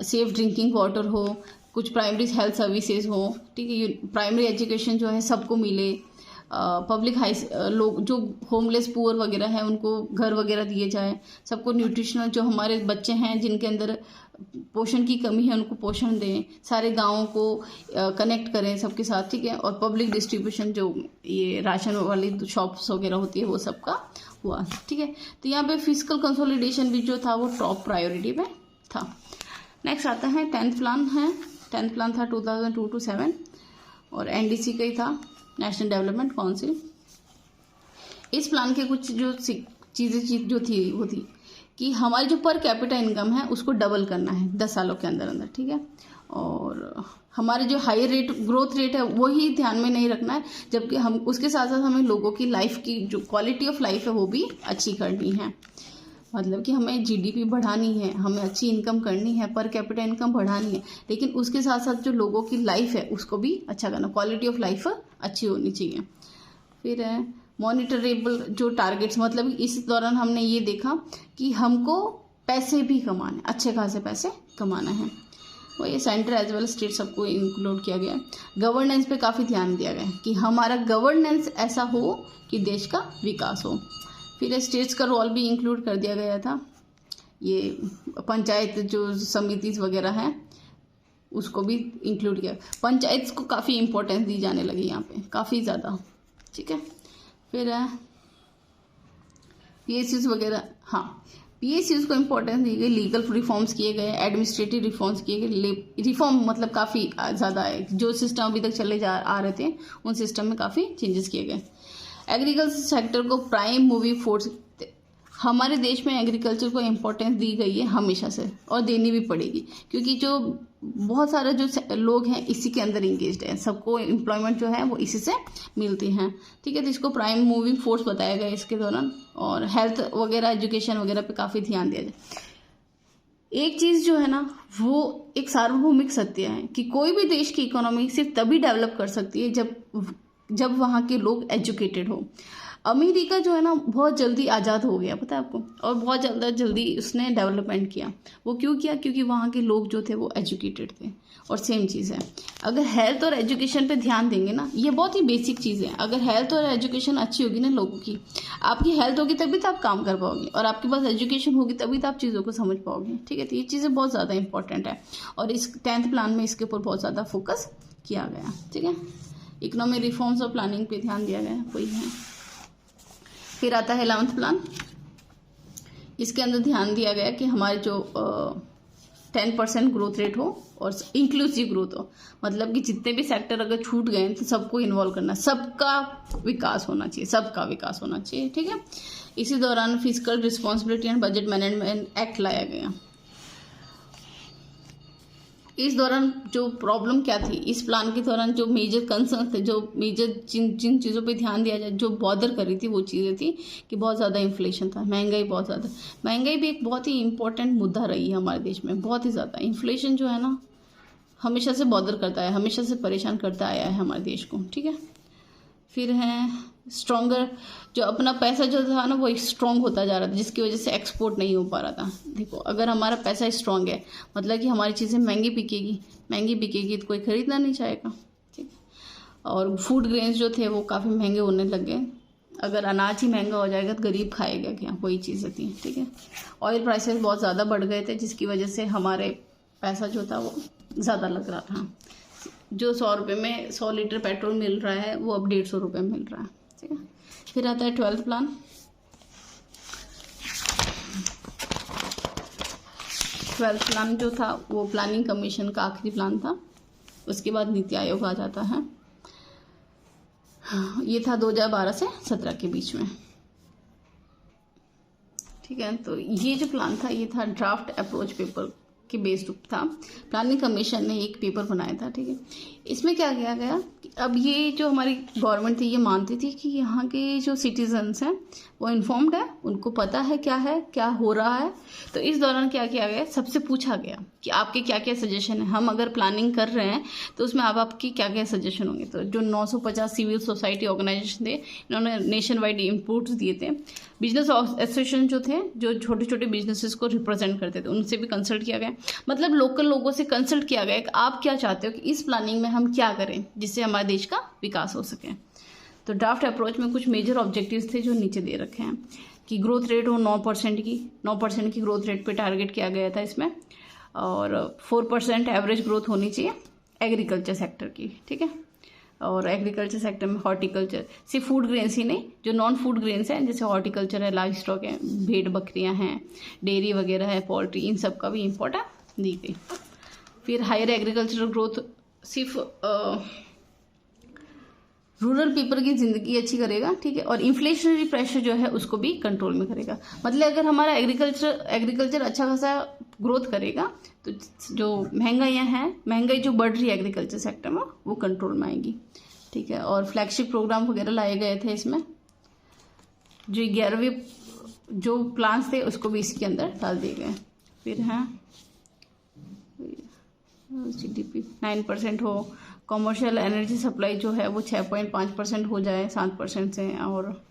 सेफ ड्रिंकिंग वाटर हो, कुछ प्राइमरी हेल्थ सर्विसेज हो, ठीक है, प्राइमरी एजुकेशन जो है सबको मिले, पब्लिक लोग जो होमलेस पुअर वगैरह हैं उनको घर वगैरह दिए जाए, सबको न्यूट्रिशनल, जो हमारे बच्चे हैं जिनके अंदर पोषण की कमी है उनको पोषण दें, सारे गाँवों को कनेक्ट करें सबके साथ, ठीक है। और पब्लिक डिस्ट्रीब्यूशन, जो ये राशन वाली शॉप्स वगैरह होती है वो सबका हुआ, ठीक है। तो यहाँ पे फिजिकल कंसोलिडेशन भी जो था वो टॉप प्रायोरिटी पे था। नेक्स्ट आता है 10th प्लान है। 10th प्लान था 2002 to 7 और एनडीसी का ही था, नेशनल डेवलपमेंट काउंसिल। इस प्लान के कुछ जो चीज़ें जो थी वो थी कि हमारी जो पर कैपिटा इनकम है उसको डबल करना है 10 सालों के अंदर अंदर, ठीक है। और हमारे जो हायर रेट ग्रोथ रेट है वो ही ध्यान में नहीं रखना है, जबकि हम उसके साथ साथ हमें लोगों की लाइफ की जो क्वालिटी ऑफ लाइफ है वो भी अच्छी करनी है। मतलब कि हमें जीडीपी बढ़ानी है, हमें अच्छी इनकम करनी है, पर कैपिटा इनकम बढ़ानी है, लेकिन उसके साथ साथ जो लोगों की लाइफ है उसको भी अच्छा करना, क्वालिटी ऑफ लाइफ अच्छी होनी चाहिए। फिर है मॉनिटरेबल जो टारगेट्स, मतलब इस दौरान हमने ये देखा कि हमको पैसे भी कमाने, अच्छे खासे पैसे कमाना है। वो ये सेंटर एज वेल स्टेट सबको इंक्लूड किया गया। गवर्नेंस पे काफ़ी ध्यान दिया गया कि हमारा गवर्नेंस ऐसा हो कि देश का विकास हो। फिर स्टेट्स का रोल भी इंक्लूड कर दिया गया था। ये पंचायत जो समिति वगैरह हैं उसको भी इंक्लूड किया। पंचायत को काफ़ी इम्पोर्टेंस दी जाने लगी यहाँ पे, काफ़ी ज़्यादा, ठीक है। फिर पीएसयूज वगैरह, हाँ पीएसयूज को इम्पोर्टेंस दी गई, लीगल रिफॉर्म्स किए गए, एडमिनिस्ट्रेटिव रिफॉर्म्स किए गए। रिफॉर्म मतलब काफ़ी ज़्यादा है, जो सिस्टम अभी तक चले आ रहे थे उन सिस्टम में काफ़ी चेंजेस किए गए। एग्रीकल्चर सेक्टर को प्राइम मूविंग फोर्स, हमारे देश में एग्रीकल्चर को इम्पोर्टेंस दी गई है हमेशा से और देनी भी पड़ेगी, क्योंकि जो बहुत सारे जो लोग हैं इसी के अंदर इंगेज्ड हैं, सबको एम्प्लॉयमेंट जो है वो इसी से मिलती हैं, ठीक है। तो इसको प्राइम मूविंग फोर्स बताया गया इसके दौरान। और हेल्थ वगैरह, एजुकेशन वगैरह पे काफ़ी ध्यान दिया जाए। एक चीज़ जो है ना वो एक सार्वभौमिक सत्य है कि कोई भी देश की इकोनॉमी सिर्फ तभी डेवलप कर सकती है जब वहाँ के लोग एजुकेटेड हो। अमेरिका जो है ना बहुत जल्दी आज़ाद हो गया, पता है आपको, और बहुत जल्दी उसने डेवलपमेंट किया। वो क्यों किया? क्योंकि वहाँ के लोग जो थे वो एजुकेटेड थे। और सेम चीज़ है, अगर हेल्थ और एजुकेशन पे ध्यान देंगे ना, ये बहुत ही बेसिक चीज़ है। अगर हेल्थ और एजुकेशन अच्छी होगी ना लोगों की, आपकी हेल्थ होगी तभी तो आप काम कर पाओगे, और आपके पास एजुकेशन होगी तभी तो आप चीज़ों को समझ पाओगे, ठीक है। तो ये चीज़ें बहुत ज़्यादा इंपॉर्टेंट है और इस 10th प्लान में इसके ऊपर बहुत ज़्यादा फोकस किया गया, ठीक है। इकोनॉमिक रिफॉर्म्स और प्लानिंग पे ध्यान दिया गया, वही है। फिर आता है 11th प्लान। इसके अंदर ध्यान दिया गया कि हमारे जो 10% ग्रोथ रेट हो और इंक्लूसिव ग्रोथ हो, मतलब कि जितने भी सेक्टर अगर छूट गए तो सबको इन्वॉल्व करना, सबका विकास होना चाहिए, सबका विकास होना चाहिए, ठीक है। इसी दौरान physical responsibility and budget management act लाया गया। इस दौरान जो प्रॉब्लम क्या थी, इस प्लान के दौरान जो मेजर कंसर्न थे, जो मेजर जिन चीज़ों पे ध्यान दिया जाए, जो बॉदर करी थी, वो चीज़ें थी कि बहुत ज़्यादा इन्फ्लेशन था, महंगाई बहुत ज़्यादा। महंगाई भी एक बहुत ही इंपॉर्टेंट मुद्दा रही है हमारे देश में, बहुत ही ज़्यादा। इन्फ्लेशन जो है ना हमेशा से बॉदर करता है, हमेशा से परेशान करता आया है हमारे देश को, ठीक है। फिर है स्ट्रॉन्गर, जो अपना पैसा जो था ना वो स्ट्रॉन्ग होता जा रहा था, जिसकी वजह से एक्सपोर्ट नहीं हो पा रहा था। देखो, अगर हमारा पैसा स्ट्रॉन्ग है मतलब कि हमारी चीज़ें महंगी बिकेगी तो कोई खरीदना नहीं चाहेगा, ठीक है। और फूड ग्रेन्स जो थे वो काफ़ी महंगे होने लग गए। अगर अनाज ही महंगा हो जाएगा तो गरीब खाएगा क्या, वही चीज़ें थी, ठीक है। ऑयल प्राइसेस बहुत ज़्यादा बढ़ गए थे, जिसकी वजह से हमारे पैसा जो था वो ज़्यादा लग रहा था। जो 100 रुपये में 100 लीटर पेट्रोल मिल रहा है वो अब 150 रुपये मिल रहा है, ठीक है। फिर आता है 12th प्लान। 12th प्लान जो था वो प्लानिंग कमीशन का आखिरी प्लान था, उसके बाद नीति आयोग आ जाता है। ये था 2012 से 17 के बीच में, ठीक है। तो ये जो प्लान था ये था ड्राफ्ट अप्रोच पेपर के बेस्ड था। प्लानिंग कमीशन ने एक पेपर बनाया था, ठीक है। इसमें क्या किया गया कि अब ये जो हमारी गवर्नमेंट थी ये मानती थी कि यहाँ के जो सिटीजन्स हैं वो इन्फॉर्म्ड है, उनको पता है क्या हो रहा है। तो इस दौरान क्या किया गया, सबसे पूछा गया कि आपके क्या क्या सजेशन है, हम अगर प्लानिंग कर रहे हैं तो उसमें आपकी क्या क्या सजेशन होंगे। तो जो 950 सिविल सोसाइटी ऑर्गेनाइजेशन थे, इन्होंने नेशन वाइड इनपुट्स दिए थे। बिजनेस एसोसिएशन जो थे, जो छोटे छोटे बिजनेसेस को रिप्रेजेंट करते थे, उनसे भी कंसल्ट किया गया। मतलब लोकल लोगों से कंसल्ट किया गया कि आप क्या चाहते हो कि इस प्लानिंग में हम क्या करें जिससे हमारे देश का विकास हो सके। तो ड्राफ्ट अप्रोच में कुछ मेजर ऑब्जेक्टिव्स थे जो नीचे दे रखे हैं कि ग्रोथ रेट हो 9% की ग्रोथ रेट पे टारगेट किया गया था इसमें, और 4% एवरेज ग्रोथ होनी चाहिए एग्रीकल्चर सेक्टर की, ठीक है। और एग्रीकल्चर सेक्टर में हॉर्टिकल्चर, सिर्फ फूड ग्रेन्स ही नहीं, जो नॉन फूड ग्रेन्स हैं जैसे हॉर्टिकल्चर है, लाइव स्टॉक है, भेड़ बकरियां हैं, डेयरी वगैरह है, पोल्ट्री, इन सब का भी इम्पोर्टेंस दी गई। फिर हायर एग्रीकल्चरल ग्रोथ सिर्फ रूरल पीपल की ज़िंदगी अच्छी करेगा, ठीक है, और इन्फ्लेशनरी प्रेशर जो है उसको भी कंट्रोल में करेगा। मतलब अगर हमारा एग्रीकल्चर अच्छा खासा ग्रोथ करेगा तो जो महंगाइयाँ हैं, महंगाई जो बढ़ रही है एग्रीकल्चर सेक्टर में, वो कंट्रोल में आएगी, ठीक है। और फ्लैगशिप प्रोग्राम वगैरह लाए गए थे इसमें, जो 11वें जो प्लान्स थे उसको भी इसके अंदर डाल दिए गए। फिर हैं GDP 9% हो, कॉमर्शियल एनर्जी सप्लाई जो है वो 6.5% हो जाए 7% से, और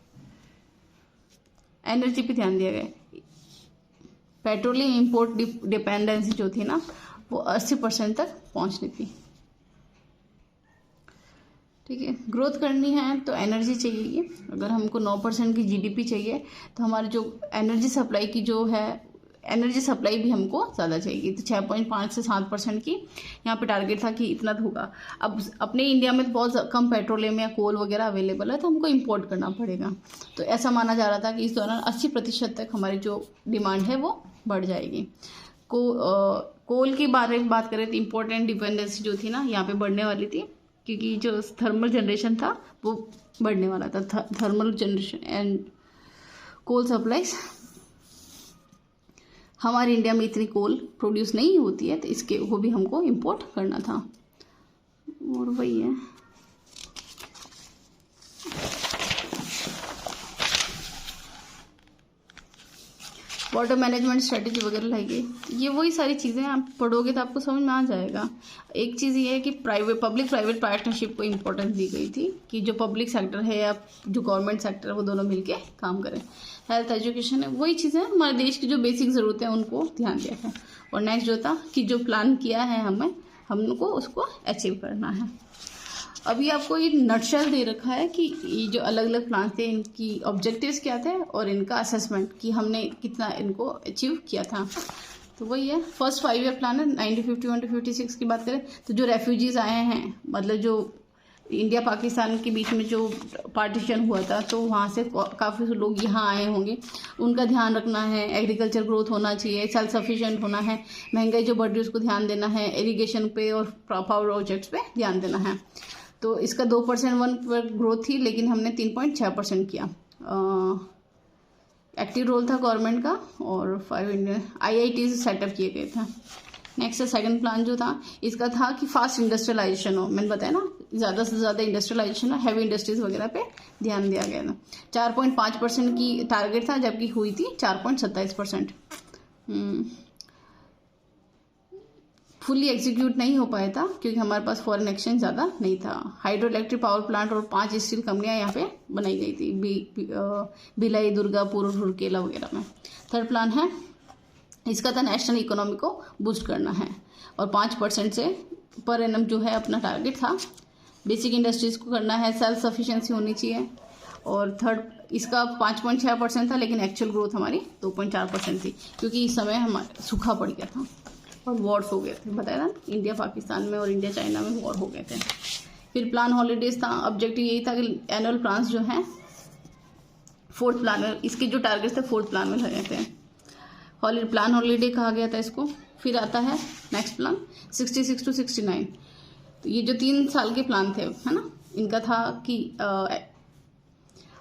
एनर्जी पे ध्यान दिया गया। पेट्रोलियम इंपोर्ट डिपेंडेंसी जो थी ना वो 80% तक पहुंचनी थी, ठीक है। ग्रोथ करनी है तो एनर्जी चाहिए। अगर हमको 9% की GDP चाहिए तो हमारी जो एनर्जी सप्लाई की जो है, एनर्जी सप्लाई भी हमको ज़्यादा चाहिए। तो 6.5 से 7% की यहाँ पे टारगेट था कि इतना तो होगा। अब अपने इंडिया में तो बहुत कम पेट्रोलियम या कोल वगैरह अवेलेबल है, तो हमको इंपोर्ट करना पड़ेगा। तो ऐसा माना जा रहा था कि इस दौरान 80% तक हमारी जो डिमांड है वो बढ़ जाएगी। कोल के बारे में बात करें तो इम्पोर्टेंट डिपेंडेंसी जो थी ना यहाँ पे बढ़ने वाली थी, क्योंकि जो थर्मल जनरेशन था वो बढ़ने वाला था। Thermal generation and coal supplies, हमारे इंडिया में इतनी कोल प्रोड्यूस नहीं होती है, तो इसके वो भी हमको इंपोर्ट करना था। और वही है, वाटर मैनेजमेंट स्ट्रेटेजी वगैरह लाई गई। ये वही सारी चीज़ें आप पढ़ोगे तो आपको समझ में आ जाएगा। एक चीज़ ये है कि पब्लिक प्राइवेट पार्टनरशिप को इम्पोर्टेंस दी गई थी कि जो पब्लिक सेक्टर है या जो गवर्नमेंट सेक्टर है वो दोनों मिलके काम करें। हेल्थ एजुकेशन है, वही चीज़ें हमारे देश की जो बेसिक ज़रूरतें हैं उनको ध्यान दिया है। और नेक्स्ट जो था कि जो प्लान किया है हमको उसको अचीव करना है। अभी आपको ये नटशेल दे रखा है कि ये जो अलग अलग प्लान थे इनकी ऑब्जेक्टिव्स क्या थे और इनका असेसमेंट कि हमने कितना इनको अचीव किया था। तो वही है, फर्स्ट 5 ईयर प्लान है। 1951 to 56 की बात करें तो जो रेफ्यूजीज आए हैं, मतलब जो इंडिया पाकिस्तान के बीच में जो पार्टीशन हुआ था, तो वहाँ से काफ़ी लोग यहाँ आए होंगे, उनका ध्यान रखना है। एग्रीकल्चर ग्रोथ होना चाहिए, सेल्फ सफिशिएंट होना है, महंगाई जो बढ़ रही है उसको ध्यान देना है, इरिगेशन पे और पावर प्रोजेक्ट्स पे ध्यान देना है। तो इसका 2% 1% ग्रोथ थी, लेकिन हमने 3.6% किया। एक्टिव रोल था गवर्नमेंट का, और 5 IITs सेटअप किए गए थे। नेक्स्ट सेकंड प्लान जो था इसका था कि फास्ट इंडस्ट्रियलाइजेशन हो। मैंने बताया ना, ज़्यादा से ज़्यादा इंडस्ट्रियलाइजेशन हो, हैवी इंडस्ट्रीज वगैरह पे ध्यान दिया गया था। 4.5% की टारगेट था, जबकि हुई थी 4.27%। फुली एग्जीक्यूट नहीं हो पाया था क्योंकि हमारे पास फॉरेन एक्सचेंज ज़्यादा नहीं था। हाइड्रो इलेक्ट्रिक पावर प्लांट और 5 स्टील कंपनियां यहाँ पे बनाई गई थी, भिलाई, दुर्गापुर, रूरकेला वगैरह में। थर्ड प्लान है, इसका था नेशनल इकोनॉमी को बूस्ट करना है, और 5% से पर एनम जो है अपना टारगेट था। बेसिक इंडस्ट्रीज को करना है, सेल्फ सफिशिएंसी होनी चाहिए। और थर्ड इसका 5.6% था, लेकिन एक्चुअल ग्रोथ हमारी 2.4% थी, क्योंकि इस समय हमारा सूखा पड़ गया था और वॉर्स हो गए थे। बताया ना, इंडिया पाकिस्तान में और इंडिया चाइना में वॉर हो गए थे। फिर प्लान हॉलीडेज था। ऑब्जेक्टिव यही था कि एनुअल प्लान्स जो हैं 4th प्लान में, इसके जो टारगेट्स थे 4th प्लान में लगे थे। प्लान हॉलीडे कहा गया था इसको। फिर आता है नेक्स्ट प्लान 66 to 69। तो ये जो 3 साल के प्लान थे, है ना, इनका था कि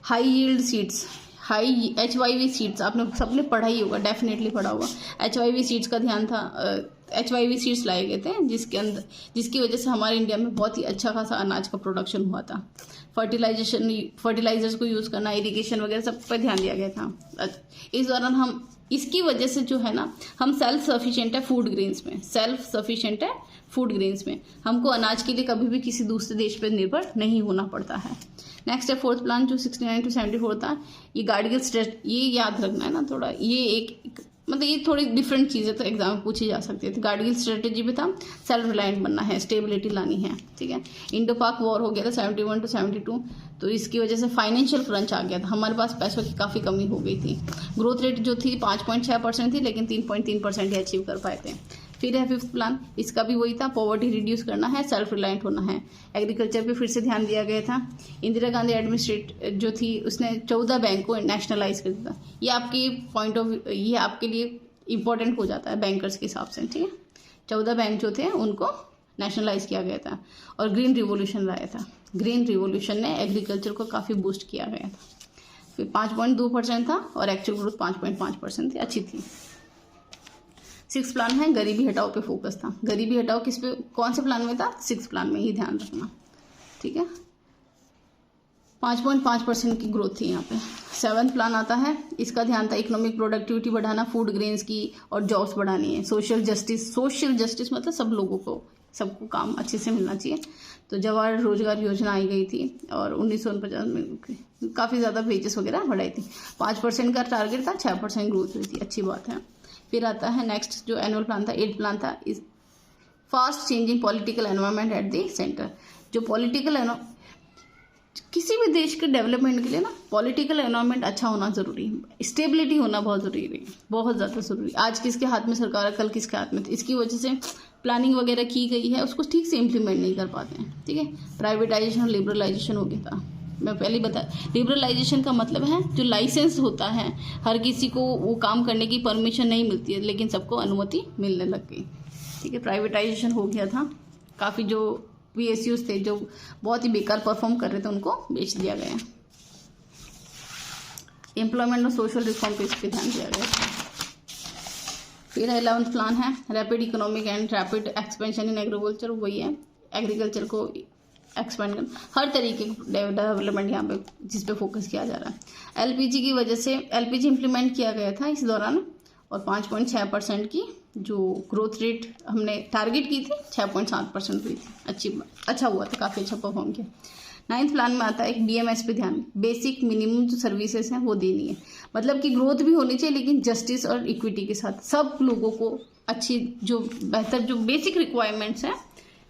high yield seeds, high HYV seeds, आपने सबने पढ़ा ही होगा, डेफिनेटली पढ़ा होगा। HYV सीड्स का ध्यान था, HYV सीड्स लाए गए थे जिसकी वजह से हमारे इंडिया में बहुत ही अच्छा खासा अनाज का प्रोडक्शन हुआ था। फर्टिलाइजर्स को यूज़ करना, इरिगेशन वगैरह सब पर ध्यान दिया गया था। इस दौरान हम इसकी वजह से जो है ना, हम सेल्फ सफिशिएंट है फूड ग्रेन्स में, सेल्फ सफिशिएंट है फूड ग्रेन्स में। हमको अनाज के लिए कभी भी किसी दूसरे देश पर निर्भर नहीं होना पड़ता है। नेक्स्ट है 4th प्लान जो 69 to 74 था। ये गार्डियल स्ट्रेट, ये याद रखना है ना थोड़ा, ये एक मतलब ये थोड़ी डिफरेंट चीज़ें तो एग्जाम में पूछी जा सकती है। तो गार्डियल स्ट्रेटेजी भी था, सेल्फ रिलायंट बनना है, स्टेबिलिटी लानी है, ठीक है। इंडो पाक वॉर हो गया था 71 to 72, तो इसकी वजह से फाइनेंशियल क्रंच आ गया था, हमारे पास पैसों की काफ़ी कमी हो गई थी। ग्रोथ रेट जो थी 5.6% थी, लेकिन 3.3% ही अचीव कर पाए थे। फिर है 5th प्लान, इसका भी वही था, पॉवर्टी रिड्यूस करना है, सेल्फ रिलायंट होना है। एग्रीकल्चर पे फिर से ध्यान दिया गया था। इंदिरा गांधी एडमिनिस्ट्रेट जो थी उसने 14 बैंक को नेशनलाइज कर दिया। ये आपकी पॉइंट ऑफ ये आपके लिए इंपॉर्टेंट हो जाता है बैंकर्स के हिसाब से, ठीक है। 14 बैंक जो थे उनको नेशनलाइज किया गया था। और ग्रीन रिवोल्यूशन लाया था। ग्रीन रिवोल्यूशन ने एग्रीकल्चर को काफ़ी बूस्ट किया गया था। फिर 5.2% था और एक्चुअल ग्रोथ 5.5% थी, अच्छी थी। 6th प्लान है गरीबी हटाओ पे फोकस था। गरीबी हटाओ किस पे, कौन से प्लान में था? 6th प्लान में ही, ध्यान रखना, ठीक है। 5.5% की ग्रोथ थी यहाँ पे। 7th प्लान आता है, इसका ध्यान था इकोनॉमिक प्रोडक्टिविटी बढ़ाना, फूड ग्रेन्स की और जॉब्स बढ़ानी है। सोशल जस्टिस मतलब सब लोगों को, सबको काम अच्छे से मिलना चाहिए। तो जवाहर रोजगार योजना आई गई थी और 1949 में काफ़ी ज़्यादा वेजेस वगैरह बढ़ाई थी। 5% का टारगेट था, 6% ग्रोथ हुई थी, अच्छी बात है। फिर आता है नेक्स्ट जो एनुअल प्लान था, 8th प्लान था, इस fast changing political environment at the centre. जो पॉलिटिकल किसी भी देश के डेवलपमेंट के लिए ना पॉलिटिकल एनवायरनमेंट अच्छा होना जरूरी है, स्टेबिलिटी होना बहुत जरूरी है, बहुत ज़्यादा जरूरी। आज किसके हाथ में सरकार है, कल किसके हाथ में, इसकी वजह से प्लानिंग वगैरह की गई है उसको ठीक से इम्प्लीमेंट नहीं कर पाते हैं, ठीक है। प्राइवेटाइजेशन और लिबरलाइजेशन हो गया था, मैं पहले बता। लिबरलाइजेशन का मतलब है जो लाइसेंस होता है, हर किसी को वो काम करने की परमिशन नहीं मिलती है, लेकिन सबको अनुमति मिलने लग गई, ठीक है। प्राइवेटाइजेशन हो गया था, काफ़ी जो PSUs थे जो बहुत ही बेकार परफॉर्म कर रहे थे उनको बेच दिया गया। एम्प्लॉयमेंट और सोशल रिफॉर्म पे इस पर ध्यान दिया गया था। फिर 11th प्लान है rapid economic and rapid expansion in agriculture, वही है एग्रीकल्चर को एक्सपेंड करना, हर तरीके की डेवलपमेंट यहाँ पे जिस पे फोकस किया जा रहा है। LPG की वजह से LPG इम्प्लीमेंट किया गया था इस दौरान और 5.6% की जो ग्रोथ रेट हमने टारगेट की थी 6.7% हुई थी, अच्छा हुआ था, काफ़ी अच्छा परफॉर्म किया। 9th प्लान में आता है एक BMS पे ध्यान, बेसिक मिनिमम जो सर्विसेज हैं वो देनी है, मतलब कि ग्रोथ भी होनी चाहिए लेकिन जस्टिस और इक्विटी के साथ सब लोगों को अच्छी जो बेहतर जो बेसिक रिक्वायरमेंट्स हैं,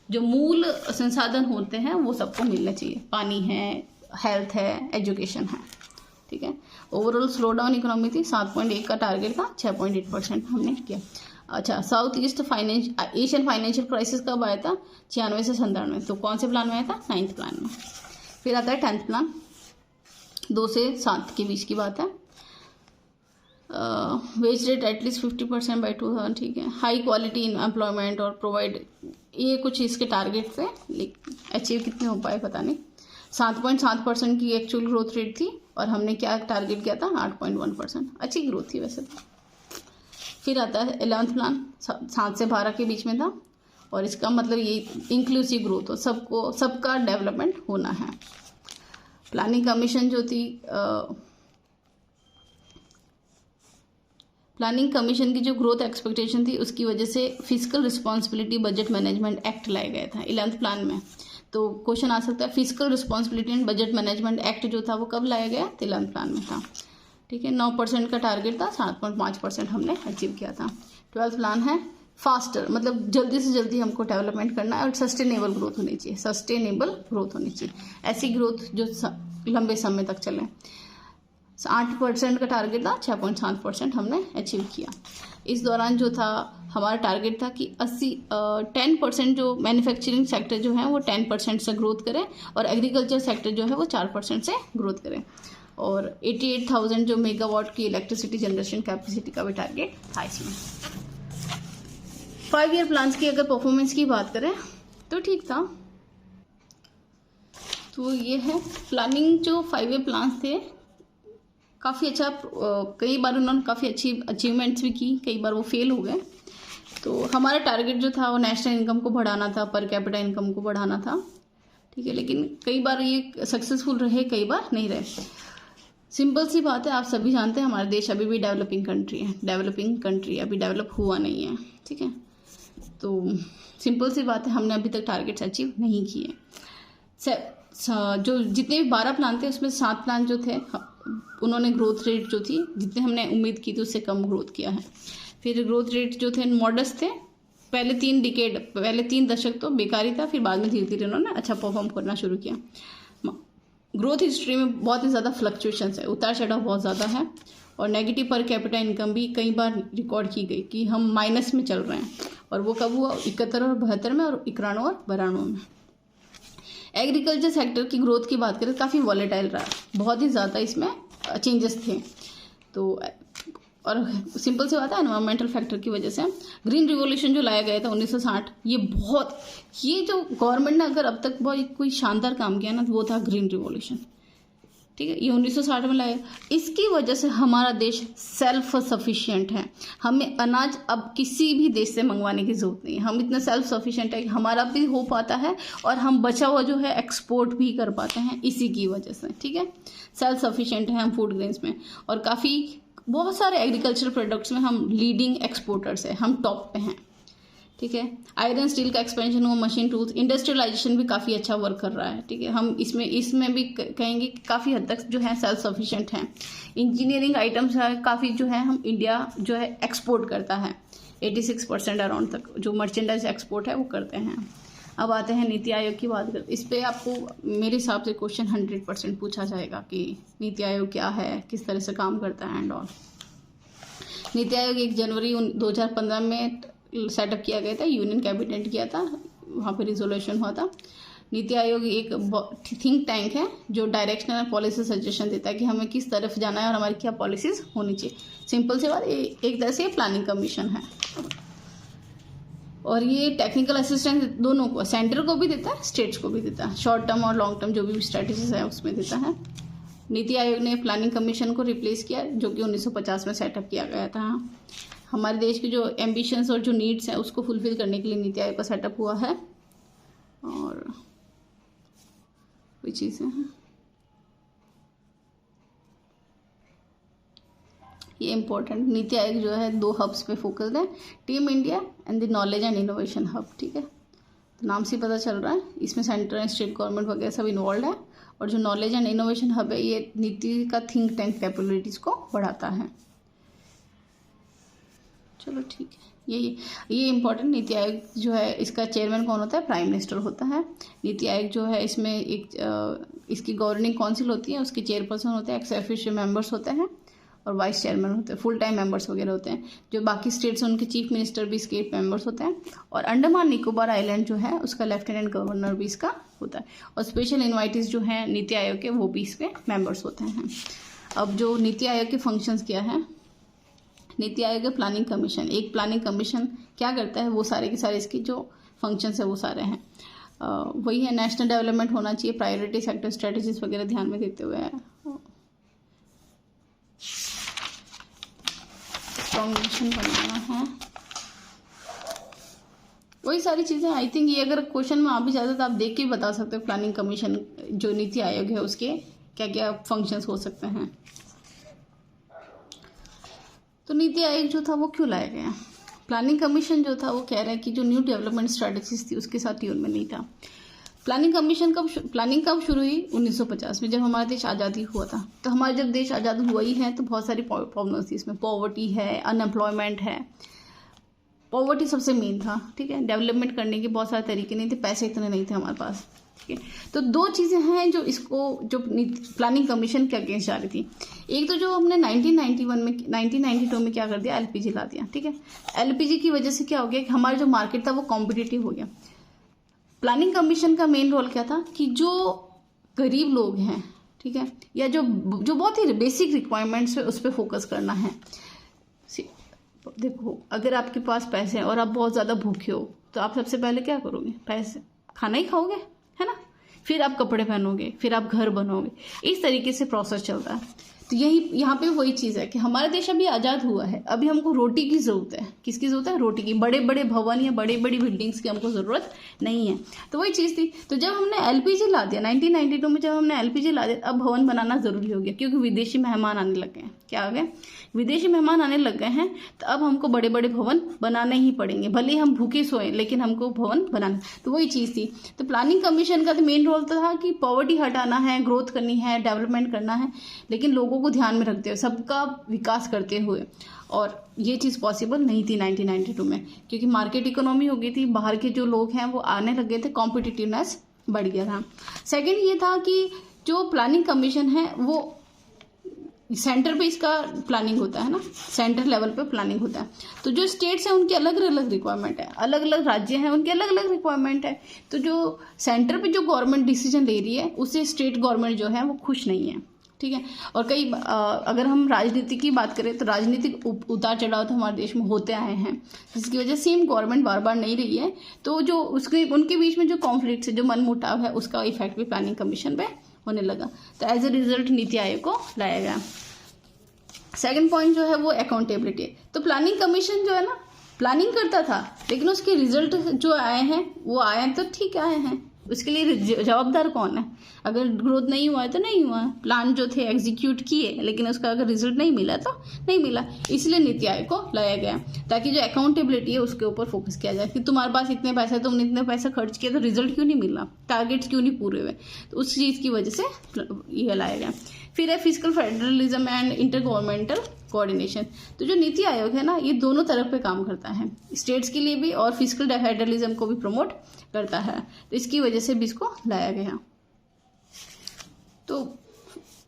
जो मूल संसाधन होते हैं वो सबको मिलने चाहिए, पानी है, हेल्थ है, एजुकेशन है, ठीक है। ओवरऑल स्लो डाउन इकोनॉमी थी, 7.1 का टारगेट था, 6.8% हमने किया। अच्छा, south east Asian financial crisis कब आया था? 96 से 97, तो कौन से प्लान में आया था? 9th प्लान में। फिर आता है 10th प्लान, 2 से 7 के बीच की बात है। वेज रेट एटलीस्ट 50% बाई 2000, ठीक है। हाई क्वालिटी इन एम्प्लॉयमेंट और प्रोवाइड, ये कुछ इसके टारगेट थे, लेकिन अचीव कितने हो पाए पता नहीं। 7.7% की एक्चुअल ग्रोथ रेट थी और हमने क्या टारगेट किया था? 8.1%, अच्छी ग्रोथ थी वैसे तो। फिर आता है 11th प्लान, 7 से 12 के बीच में था और इसका मतलब ये इंक्लूसिव ग्रोथ हो, सबको सबका डेवलपमेंट होना है। प्लानिंग कमीशन जो थी, प्लानिंग कमीशन की जो ग्रोथ एक्सपेक्टेशन थी उसकी वजह से physical responsibility budget management act लाया गया था 11th प्लान में। तो क्वेश्चन आ सकता है physical responsibility and budget management act जो था वो कब लाया गया? 11th प्लान में था, ठीक है। 9% का टारगेट था, 7.5% हमने अचीव किया था। 12th प्लान है फास्टर, मतलब जल्दी से जल्दी हमको डेवलपमेंट करना है और सस्टेनेबल ग्रोथ होनी चाहिए, सस्टेनेबल ग्रोथ होनी चाहिए, ऐसी ग्रोथ जो लंबे समय तक चले। 8% का टारगेट था, 6.7% हमने अचीव किया। इस दौरान जो था हमारा टारगेट था कि 10% जो मैन्युफैक्चरिंग सेक्टर जो है वो 10% से ग्रोथ करें और एग्रीकल्चर सेक्टर जो है वो 4% से ग्रोथ करें और 88,000 जो मेगावाट की इलेक्ट्रिसिटी जनरेशन कैपेसिटी का भी टारगेट था इसमें। 5 ईयर प्लान्स की अगर परफॉर्मेंस की बात करें तो ठीक था। तो ये है प्लानिंग, जो 5 ईयर प्लान्स थे काफ़ी अच्छा, कई बार उन्होंने काफ़ी अच्छी अचीवमेंट्स भी की, कई बार वो फेल हो गए। तो हमारा टारगेट जो था वो नेशनल इनकम को बढ़ाना था, पर कैपिटा इनकम को बढ़ाना था, ठीक है। लेकिन कई बार ये सक्सेसफुल रहे, कई बार नहीं रहे। सिंपल सी बात है, आप सभी जानते हैं हमारा देश अभी भी डेवलपिंग कंट्री है, अभी डेवलप हुआ नहीं है, ठीक है। तो सिंपल सी बात है, हमने अभी तक टारगेट्स अचीव नहीं किए। जो जितने भी 12 प्लान थे उसमें 7 प्लान जो थे उन्होंने ग्रोथ रेट जो थी जितने हमने उम्मीद की थी उससे कम ग्रोथ किया है। फिर ग्रोथ रेट जो थे मॉडस्ट थे, पहले 3 दशक तो बेकारी था, फिर बाद में धीरे धीरे उन्होंने अच्छा परफॉर्म करना शुरू किया। ग्रोथ हिस्ट्री में बहुत ही ज़्यादा फ्लक्चुएशंस है, उतार चढ़ाव बहुत ज़्यादा है और नेगेटिव पर कैपिटा इनकम भी कई बार रिकॉर्ड की गई कि हम माइनस में चल रहे हैं और वो कब हुआ? 71 और 72 में, और 91 और 92 में। एग्रीकल्चर सेक्टर की ग्रोथ की बात करें, काफ़ी वॉलेटाइल रहा, बहुत ही ज़्यादा इसमें चेंजेस थे। तो और सिंपल सी बात है, एनवायरमेंटल फैक्टर की वजह से ग्रीन रिवॉल्यूशन जो लाया गया था 1960, ये जो गवर्नमेंट ने अगर अब तक बहुत कोई शानदार काम किया ना, तो वो था ग्रीन रिवॉल्यूशन। ठीक है, ये 1960 में लाया। इसकी वजह से हमारा देश सेल्फ सफिशिएंट है। हमें अनाज अब किसी भी देश से मंगवाने की जरूरत नहीं है। हम इतने सेल्फ सफिशिएंट है कि हमारा भी हो पाता है और हम बचा हुआ जो है एक्सपोर्ट भी कर पाते हैं इसी की वजह से। ठीक है, सेल्फ सफिशिएंट है हम फूड ग्रेन्स में, और काफ़ी बहुत सारे एग्रीकल्चर प्रोडक्ट्स में हम लीडिंग एक्सपोर्टर्स है, हम टॉप पे हैं। ठीक है, आयरन स्टील का एक्सपेंशन हुआ, मशीन टूल्स, इंडस्ट्रियलाइजेशन भी काफ़ी अच्छा वर्क कर रहा है। ठीक है, हम इसमें भी कहेंगे कि काफ़ी हद तक जो है सेल्फ सफिशिएंट हैं। इंजीनियरिंग आइटम्स है काफ़ी जो है हम इंडिया जो है एक्सपोर्ट करता है, 86% अराउंड तक जो मर्चेंडाइज एक्सपोर्ट है वो करते हैं। अब आते हैं नीति आयोग की बात करते, इस पर आपको मेरे हिसाब से क्वेश्चन 100% पूछा जाएगा कि नीति आयोग क्या है, किस तरह से काम करता है एंड ऑल। नीति आयोग 1 जनवरी 2015 में सेटअप किया गया था, यूनियन कैबिनेट किया था, वहाँ पे रिजोल्यूशन हुआ था। नीति आयोग एक थिंक टैंक है जो डायरेक्शनल पॉलिसी सजेशन देता है कि हमें किस तरफ जाना है और हमारी क्या पॉलिसीज होनी चाहिए। सिंपल सी बात, एक तरह से प्लानिंग कमीशन है, और ये टेक्निकल असिस्टेंस दोनों को, सेंटर को भी देता है, स्टेट्स को भी देता है, शॉर्ट टर्म और लॉन्ग टर्म जो भी स्ट्रेटेजीज है उसमें देता है। नीति आयोग ने प्लानिंग कमीशन को रिप्लेस किया जो कि 1950 में सेटअप किया गया था। हमारे देश की जो एम्बिशंस और जो नीड्स हैं उसको फुलफिल करने के लिए नीति आयोग का सेटअप हुआ है। और कोई चीज़ें हैं, ये इम्पोर्टेंट, नीति आयोग जो है 2 हब्स पे फोकस्ड है, team India and the knowledge and innovation hub. ठीक है, तो नाम से पता चल रहा है इसमें सेंट्रल एंड स्टेट गवर्नमेंट वगैरह सब इन्वॉल्व है, और जो नॉलेज एंड इनोवेशन हब है ये नीति का थिंक टैंक कैपेबिलिटीज़ को बढ़ाता है। चलो ठीक है, ये इम्पोर्टेंट। नीति आयोग जो है इसका चेयरमैन कौन होता है? प्राइम मिनिस्टर होता है। नीति आयोग जो है इसमें इसकी गवर्निंग काउंसिल होती है, उसके चेयरपर्सन होते हैं, एक्स ऑफिशियो मेंबर्स होते हैं और वाइस चेयरमैन होते हैं, फुल टाइम मेंबर्स वगैरह होते हैं। जो बाकी स्टेट्स हैं उनके चीफ मिनिस्टर भी इसके मेंबर्स होते हैं, और अंडमान निकोबार आइलैंड जो है उसका लेफ्टिनेंट गवर्नर भी इसका होता है, और स्पेशल इन्वाइटीज जो हैं नीति आयोग के वो भी इसके मेंबर्स होते हैं। अब जो नीति आयोग के फंक्शंस क्या है, नीति आयोग का प्लानिंग कमीशन, एक प्लानिंग कमीशन क्या करता है, वो सारे के सारे इसके जो फंक्शंस है वो सारे हैं वही है। नेशनल डेवलपमेंट होना चाहिए, प्रायोरिटी सेक्टर स्ट्रेटेजीज वगैरह ध्यान में देते हुए है, कमीशन बनाना है, वही सारी चीज़ें। आई थिंक ये अगर क्वेश्चन में आ भी जाता तो आप देख के बता सकते हो प्लानिंग कमीशन जो नीति आयोग है उसके क्या क्या फंक्शंस हो सकते हैं। तो नीति आयोग जो था वो क्यों लाया गया? प्लानिंग कमीशन जो था वो कह रहा है कि जो न्यू डेवलपमेंट स्ट्रेटेजीज थी उसके साथ ट्यून में नहीं था। प्लानिंग कब शुरू हुई? 1950 में, जब हमारा देश आज़ादी हुआ था। तो हमारा जब देश आज़ाद हुआ ही है तो बहुत सारी प्रॉब्लम्स थी इसमें, पॉवर्टी है, अनएम्प्लॉयमेंट है। पॉवर्टी सबसे मेन था। ठीक है, डेवलपमेंट करने के बहुत सारे तरीके नहीं थे, पैसे इतने नहीं थे हमारे पास। ठीक है, तो 2 चीज़ें हैं जो प्लानिंग कमीशन के अगेंस्ट जा रही थी। एक तो जो हमने 1992 में क्या कर दिया, एलपीजी ला दिया। ठीक है, एलपीजी की वजह से क्या हो गया कि हमारा जो मार्केट था वो कॉम्पिटिटिव हो गया। प्लानिंग कमीशन का मेन रोल क्या था कि जो गरीब लोग हैं, ठीक है, या जो बहुत ही बेसिक रिक्वायरमेंट्स है उस पर फोकस करना है। देखो, अगर आपके पास पैसे हैं और आप बहुत ज़्यादा भूखे हो तो आप सबसे पहले क्या करोगे? पैसे खाना ही खाओगे, है ना? फिर आप कपड़े पहनोगे, फिर आप घर बनोगे, इस तरीके से प्रोसेस चलता है। तो यहाँ पे वही चीज़ है कि हमारा देश अभी आज़ाद हुआ है, अभी हमको रोटी की ज़रूरत है। किसकी ज़रूरत है? रोटी की। बड़े बड़े भवन या बड़ी बड़ी बिल्डिंग्स की हमको ज़रूरत नहीं है। तो वही चीज़ थी। तो जब हमने एलपीजी ला दिया 1992 में, जब हमने एलपीजी ला दिया, अब भवन बनाना ज़रूरी हो गया क्योंकि विदेशी मेहमान आने लग गए हैं। क्या आ गए? विदेशी मेहमान आने लग गए हैं, तो अब हमको बड़े बड़े भवन बनाने ही पड़ेंगे, भले ही हम भूखे सोए लेकिन हमको भवन बनाना। तो वही चीज़ थी। तो प्लानिंग कमीशन का तो मेन रोल था कि पॉवर्टी हटाना है, ग्रोथ करनी है, डेवलपमेंट करना है, लेकिन लोगों को ध्यान में रखते हुए, सबका विकास करते हुए। और ये चीज़ पॉसिबल नहीं थी 1992 में, क्योंकि मार्केट इकोनॉमी हो गई थी, बाहर के जो लोग हैं वो आने लग गए थे, कॉम्पिटिटिवनेस बढ़ गया था। सेकेंड ये था कि जो प्लानिंग कमीशन है वो सेंटर पे इसका प्लानिंग होता है ना, सेंटर लेवल पे प्लानिंग होता है। तो जो स्टेट्स हैं उनकी अलग अलग रिक्वायरमेंट है, अलग अलग राज्य हैं उनकी अलग अलग रिक्वायरमेंट है। तो जो सेंटर पे जो गवर्नमेंट डिसीजन ले रही है उससे स्टेट गवर्नमेंट जो है वो खुश नहीं है, ठीक है। और कई अगर हम राजनीति की बात करें तो राजनीतिक उतार चढ़ाव तो हमारे देश में होते आए हैं, जिसकी वजह से सेम गवर्नमेंट बार बार नहीं रही है। तो जो उसके उनके बीच में जो कॉन्फ्लिक्ट है, जो मनमुटाव है, उसका इफेक्ट भी प्लानिंग कमीशन पे होने लगा। तो as a result NITI Aayog को लाया गया। सेकंड पॉइंट जो है वो अकाउंटेबिलिटी है। तो प्लानिंग कमीशन जो है ना, प्लानिंग करता था, लेकिन उसके रिजल्ट जो आए हैं वो आए तो ठीक आए हैं, उसके लिए जवाबदार कौन है? अगर ग्रोथ नहीं हुआ है तो नहीं हुआ है, प्लान जो थे एग्जीक्यूट किए लेकिन उसका अगर रिजल्ट नहीं मिला तो नहीं मिला। इसलिए नीति आयोग को लाया गया ताकि जो अकाउंटेबिलिटी है उसके ऊपर फोकस किया जाए कि तुम्हारे पास इतने पैसे, तुमने इतने पैसे खर्च किए तो रिजल्ट क्यों नहीं मिला, टारगेट्स क्यों नहीं पूरे हुए। तो उस चीज़ की वजह से यह लाया गया। फिर है physical federalism and inter governmental coordination. तो जो नीति आयोग है ना, ये दोनों तरफ पे काम करता है, स्टेट्स के लिए भी और फिजिकल फेडरलिज्म को भी प्रमोट करता है। तो इसकी वजह से भी इसको लाया गया। तो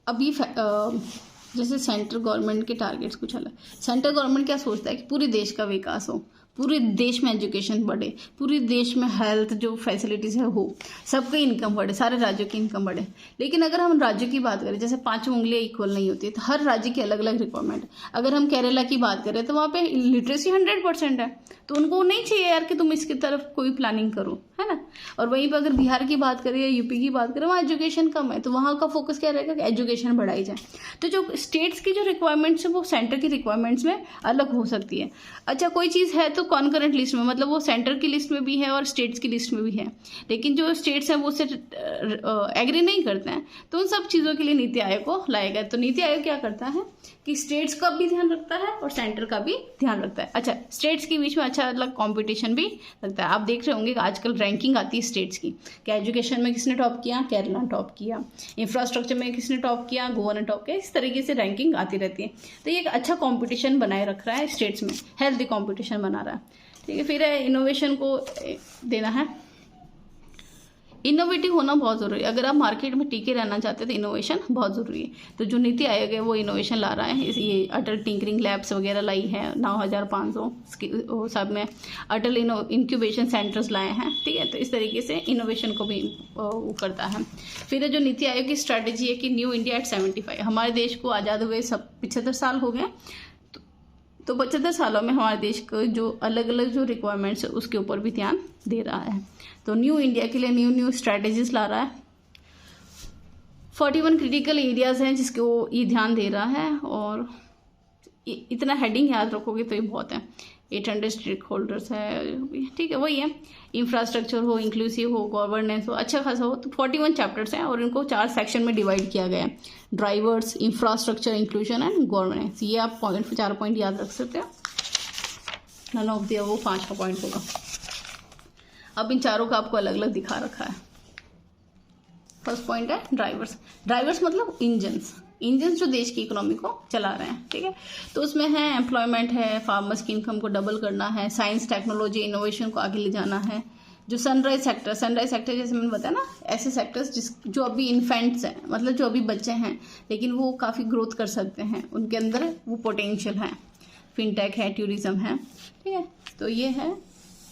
अभी जैसे सेंट्रल गवर्नमेंट के टारगेट्स कुछ अलग। सेंट्रल गवर्नमेंट क्या सोचता है कि पूरे देश का विकास हो, पूरे देश में एजुकेशन बढ़े, पूरे देश में हेल्थ जो फैसिलिटीज़ है हो, सबकी इनकम बढ़े, सारे राज्यों की इनकम बढ़े। लेकिन अगर हम राज्यों की बात करें, जैसे 5 उंगलियां इक्वल नहीं होती, तो हर राज्य की अलग अलग रिक्वायरमेंट। अगर हम केरला की बात करें तो वहाँ पे लिटरेसी 100% है, तो उनको नहीं चाहिए यार कि तुम इसकी तरफ कोई प्लानिंग करो, है ना। और वहीं पर अगर बिहार की बात करें या यूपी की बात करें, वहाँ एजुकेशन कम है, तो वहाँ का फोकस क्या रहेगा कि एजुकेशन बढ़ाई जाए। तो जो स्टेट्स की जो रिक्वायरमेंट्स है वो सेंटर की रिक्वायरमेंट्स में अलग हो सकती है। अच्छा, कोई चीज़ है तो कॉन्करेंट लिस्ट में, मतलब वो सेंटर की लिस्ट में भी है और स्टेट्स की लिस्ट में भी है, लेकिन जो स्टेट्स हैं वो उससे एग्री नहीं करते हैं, तो उन सब चीज़ों के लिए नीति आयोग को लाया गया। तो नीति आयोग क्या करता है कि स्टेट्स का भी ध्यान रखता है और सेंटर का भी ध्यान रखता है। अच्छा, स्टेट्स के बीच में अच्छा अलग कॉम्पिटिशन भी लगता है। आप देख रहे होंगे कि आजकल रैंकिंग आती है स्टेट्स की, कि एजुकेशन में किसने टॉप किया, केरला टॉप किया, इंफ्रास्ट्रक्चर में किसने टॉप किया, गोवा ने टॉप किया, इस तरीके से रैंकिंग आती रहती है। तो ये एक अच्छा कॉम्पिटिशन बनाए रख रहा है स्टेट्स में, हेल्दी कॉम्पिटिशन बना रहा है, ठीक है। फिर इनोवेशन को देना है। इनोवेटिव होना बहुत ज़रूरी है। अगर आप मार्केट में टिके रहना चाहते हैं तो इनोवेशन बहुत ज़रूरी है। तो जो नीति आयोग है वो इनोवेशन ला रहा है। ये अटल टिंकरिंग लैब्स वगैरह लाई है, 9500 सब में अटल इंक्यूबेशन सेंटर्स लाए हैं, ठीक है। तो इस तरीके से इनोवेशन को भी वो करता है। फिर जो नीति आयोग की स्ट्रैटेजी है कि न्यू इंडिया एट 75। हमारे देश को आज़ाद हुए 75 साल हो गए, तो 75 सालों में हमारे देश को जो अलग अलग जो रिक्वायरमेंट्स है उसके ऊपर भी ध्यान दे रहा है। तो न्यू इंडिया के लिए न्यू स्ट्रैटेजीज ला रहा है। 41 क्रिटिकल एरियाज हैं जिसको ये ध्यान दे रहा है, और इतना हेडिंग याद रखोगे तो ये बहुत है। 800 स्टेक होल्डर्स है, ठीक है, वही है। इंफ्रास्ट्रक्चर हो, इंक्लूसिव हो, गवर्नेंस हो, अच्छा खासा हो। तो 41 चैप्टर्स हैं और इनको 4 सेक्शन में डिवाइड किया गया है, drivers, infrastructure, inclusion and governance. ये आप 4 पॉइंट याद रख सकते हो। नन ऑफ दिया वो 5 का पॉइंट होगा। अब इन चारों का आपको अलग अलग दिखा रखा है। फर्स्ट पॉइंट है ड्राइवर्स। ड्राइवर्स मतलब इंजन्स जो देश की इकोनॉमी को चला रहे हैं, ठीक है। तो उसमें है एम्प्लॉयमेंट है, फार्मर्स की इनकम को डबल करना है, साइंस टेक्नोलॉजी इनोवेशन को आगे ले जाना है। जो सनराइज सेक्टर जैसे मैंने बताया ना, ऐसे सेक्टर्स जो अभी इन्फेंट्स हैं, मतलब जो अभी बच्चे हैं लेकिन वो काफ़ी ग्रोथ कर सकते हैं, उनके अंदर वो पोटेंशियल है। फिनटेक है, टूरिज्म है, ठीक है। तो ये है,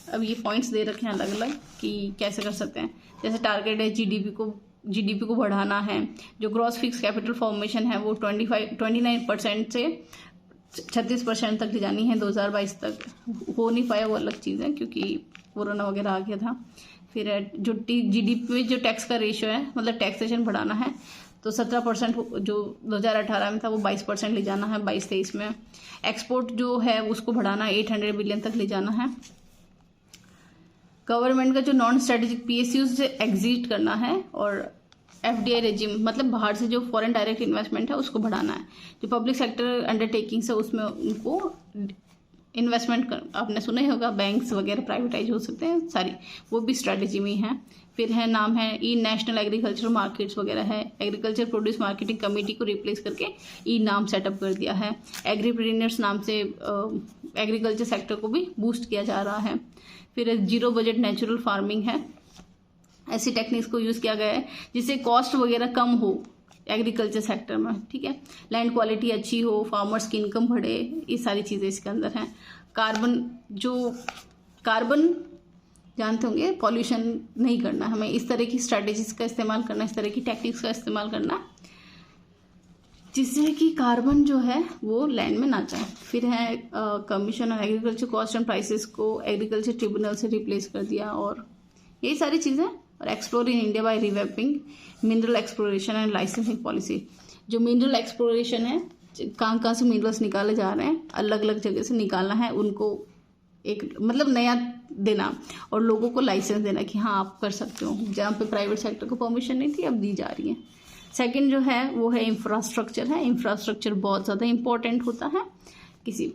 अब ये पॉइंट्स दे रखे हैं अलग अलग कि कैसे कर सकते हैं। जैसे टारगेट है जीडीपी को बढ़ाना है। जो ग्रॉस फिक्स कैपिटल फॉर्मेशन है वो 29% से 36% तक ले जानी है 2022 तक। हो नहीं पाया वो अलग चीज़ है क्योंकि कोरोना वगैरह आ गया था। फिर जो जीडीपी में जो टैक्स का रेशियो है, मतलब टैक्सेशन बढ़ाना है, तो 17% जो 2018 में था वो 22% ले जाना है 22-23 में। एक्सपोर्ट जो है उसको बढ़ाना है, 800 बिलियन तक ले जाना है। गवर्नमेंट का जो नॉन स्ट्रेटेजिक पीएसयू से एग्जिट करना है, और एफडीआई रेजिम मतलब बाहर से जो फॉरेन डायरेक्ट इन्वेस्टमेंट है उसको बढ़ाना है। जो पब्लिक सेक्टर अंडरटेकिंग्स है उसमें उनको इन्वेस्टमेंट आपने सुना ही होगा, बैंक्स वगैरह प्राइवेटाइज हो सकते हैं, सारी वो भी स्ट्रैटेजी में ही है। फिर है नाम है ई नेशनल एग्रीकल्चर मार्केट्स वगैरह है। एग्रीकल्चर प्रोड्यूस मार्केटिंग कमेटी को रिप्लेस करके ई नाम सेटअप कर दिया है। एग्रीप्रेन्योर्स नाम से एग्रीकल्चर सेक्टर को भी बूस्ट किया जा रहा है। फिर जीरो बजट नेचुरल फार्मिंग है। ऐसी टेक्निक्स को यूज़ किया गया है जिससे कॉस्ट वगैरह कम हो एग्रीकल्चर सेक्टर में, ठीक है। लैंड क्वालिटी अच्छी हो, फार्मर्स की इनकम बढ़े, ये सारी चीज़ें इसके अंदर हैं। कार्बन जानते होंगे, पॉल्यूशन नहीं करना, हमें इस तरह की स्ट्रैटेजीज का इस्तेमाल करना, इस तरह की टेक्निक्स का इस्तेमाल करना जिससे कि कार्बन जो है वो लैंड में ना जाए। फिर है commission on agriculture cost and prices को एग्रीकल्चर ट्रिब्यूनल से रिप्लेस कर दिया, और यही सारी चीज़ें। और explore in India by revamping mineral exploration and licensing policy. जो मिनरल एक्सप्लोरेशन है, कहाँ से मिनरल्स निकाले जा रहे हैं, अलग अलग जगह से निकालना है, उनको एक मतलब नया देना और लोगों को लाइसेंस देना कि हाँ आप कर सकते हो, जहाँ पे प्राइवेट सेक्टर को परमिशन नहीं थी अब दी जा रही है। सेकंड जो है वो है इंफ्रास्ट्रक्चर है। इंफ्रास्ट्रक्चर बहुत ज़्यादा इंपॉर्टेंट होता है किसी,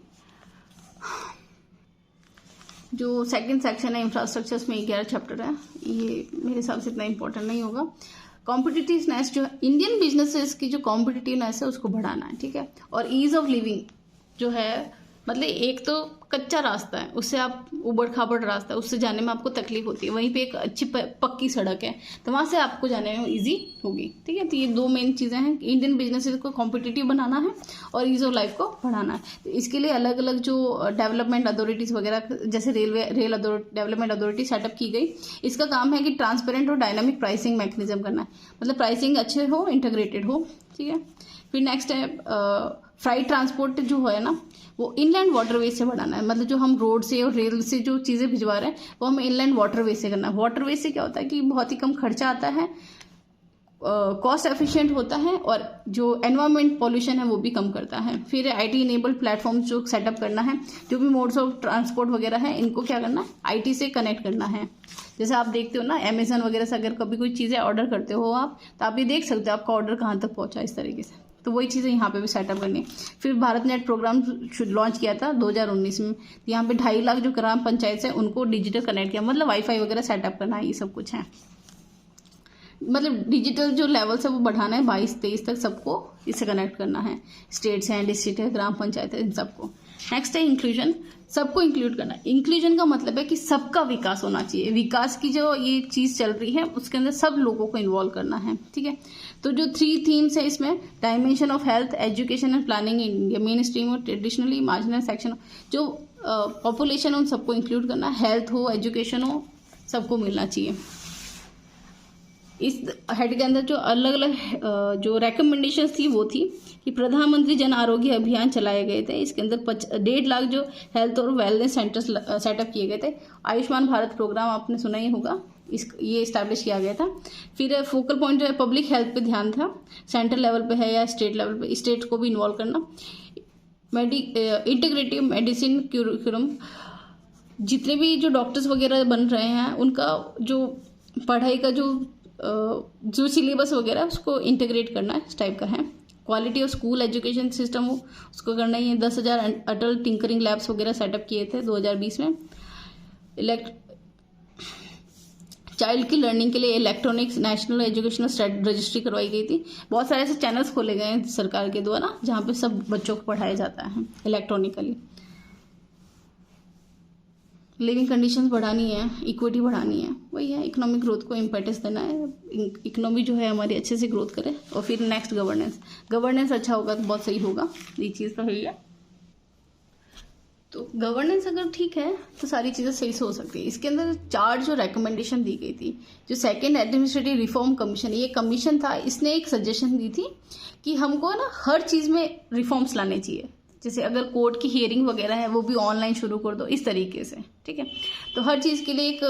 जो सेकंड सेक्शन है इंफ्रास्ट्रक्चर में 11 चैप्टर है, ये मेरे हिसाब से इतना इंपॉर्टेंट नहीं होगा। कॉम्पिटिटिवनेस जो है, इंडियन बिजनेसेस की जो कॉम्पिटिटिवनेस है उसको बढ़ाना है, ठीक है। और ईज ऑफ लिविंग जो है, मतलब एक तो कच्चा रास्ता है, उससे आप उबड़ खाबड़ रास्ता है, उससे जाने में आपको तकलीफ होती है, वहीं पे एक अच्छी पक्की सड़क है तो वहाँ से आपको जाने में इजी होगी, ठीक है। तो ये दो मेन चीज़ें हैं, इंडियन बिजनेसेस को कॉम्पिटिटिव बनाना है और ईज ऑफ लाइफ को बढ़ाना है। तो इसके लिए अलग अलग जो डेवलपमेंट अथॉरिटीज़ वगैरह, जैसे रेल डेवलपमेंट अथॉरिटी सेटअप की गई, इसका काम है कि ट्रांसपेरेंट और डायनामिक प्राइसिंग मैकेनिज्म करना है, मतलब प्राइसिंग अच्छे हो, इंटीग्रेटेड हो, ठीक है। फिर नेक्स्ट है फ्राइट ट्रांसपोर्ट जो है ना, वो इनलैंड वाटरवे से बढ़ाना है, मतलब जो हम रोड से और रेल से जो चीज़ें भिजवा रहे हैं वो हमें इनलैंड वाटरवे से करना है। वाटरवे से क्या होता है कि बहुत ही कम खर्चा आता है, कॉस्ट एफिशिएंट होता है और जो एनवायरमेंट पॉल्यूशन है वो भी कम करता है। फिर IT इनेबल्ड प्लेटफॉर्म जो सेटअप करना है, जो भी मोड्स ऑफ ट्रांसपोर्ट वगैरह है इनको क्या करना है, IT से कनेक्ट करना है। जैसे आप देखते हो ना अमेजन वगैरह से अगर कभी कोई चीज़ें ऑर्डर करते हो आप, तो आप ये देख सकते हो आपका ऑर्डर कहाँ तक पहुँचा, इस तरीके से। तो वही चीज़ें यहाँ पे भी सेटअप करनी है। फिर भारत नेट प्रोग्राम लॉन्च किया था 2019 में, यहाँ पे 2.5 लाख जो ग्राम पंचायत है उनको डिजिटल कनेक्ट किया, मतलब वाईफाई वगैरह सेटअप करना है, ये सब कुछ है। मतलब डिजिटल जो लेवल है वो बढ़ाना है, 22-23 तक सबको इससे कनेक्ट करना है, स्टेट्स हैं, डिस्ट्रिक्ट है, ग्राम पंचायत है, इन सबको। नेक्स्ट है इंक्लूजन, सबको इंक्लूड करना। इंक्लूजन का मतलब है कि सबका विकास होना चाहिए, विकास की जो ये चीज़ चल रही है उसके अंदर सब लोगों को इन्वॉल्व करना है, ठीक है। तो जो 3 थीम्स है इसमें, dimension of health, education and planning in India, main stream और ट्रेडिशनली मार्जिनल सेक्शन, जो पॉपुलेशन है उन सबको इंक्लूड करना, हेल्थ हो, एजुकेशन हो, सबको मिलना चाहिए। इस हेड के अंदर जो अलग अलग जो रिकमेंडेशंस थी वो थी कि प्रधानमंत्री जन आरोग्य अभियान चलाए गए थे, इसके अंदर 1.5 लाख जो हेल्थ और वेलनेस सेंटर्स सेटअप किए गए थे। आयुष्मान भारत प्रोग्राम आपने सुना ही होगा, ये इस्टेब्लिश किया गया था। फिर फोकल पॉइंट जो है पब्लिक हेल्थ पे ध्यान था, सेंट्रल लेवल पे है या स्टेट लेवल पे, स्टेट को भी इन्वॉल्व करना। इंटीग्रेटिव मेडिसिन क्यूरम, जितने भी जो डॉक्टर्स वगैरह बन रहे हैं उनका जो पढ़ाई का जो सिलेबस वगैरह उसको इंटीग्रेट करना है, इस टाइप का है। Quality of school education system हो उसको करना ही है। 10,000 अटल टिंकरिंग लैब्स वगैरह सेटअप किए थे 2020 में। चाइल्ड की लर्निंग के लिए इलेक्ट्रॉनिक्स नेशनल एजुकेशनल रजिस्ट्री करवाई गई थी। बहुत सारे ऐसे चैनल्स खोले गए हैं सरकार के द्वारा जहाँ पे सब बच्चों को पढ़ाया जाता है इलेक्ट्रॉनिकली। लिविंग कंडीशंस बढ़ानी है, इक्विटी बढ़ानी है, वही है। इकोनॉमिक ग्रोथ को इम्पेटस देना है, इकोनॉमी जो है हमारी अच्छे से ग्रोथ करे। और फिर नेक्स्ट गवर्नेंस अच्छा होगा तो बहुत सही होगा, ये चीज़ तो है ही है। तो गवर्नेंस अगर ठीक है तो सारी चीज़ें सही से हो सकती है। इसके अंदर 4 जो रिकमेंडेशन दी गई थी, जो सेकेंड एडमिनिस्ट्रेटिव रिफॉर्म कमीशन, ये कमीशन था, इसने एक सजेशन दी थी कि हमको ना हर चीज़ में रिफॉर्म्स लाने चाहिए। जैसे अगर कोर्ट की हियरिंग वगैरह है वो भी ऑनलाइन शुरू कर दो, इस तरीके से, ठीक है। तो हर चीज़ के लिए एक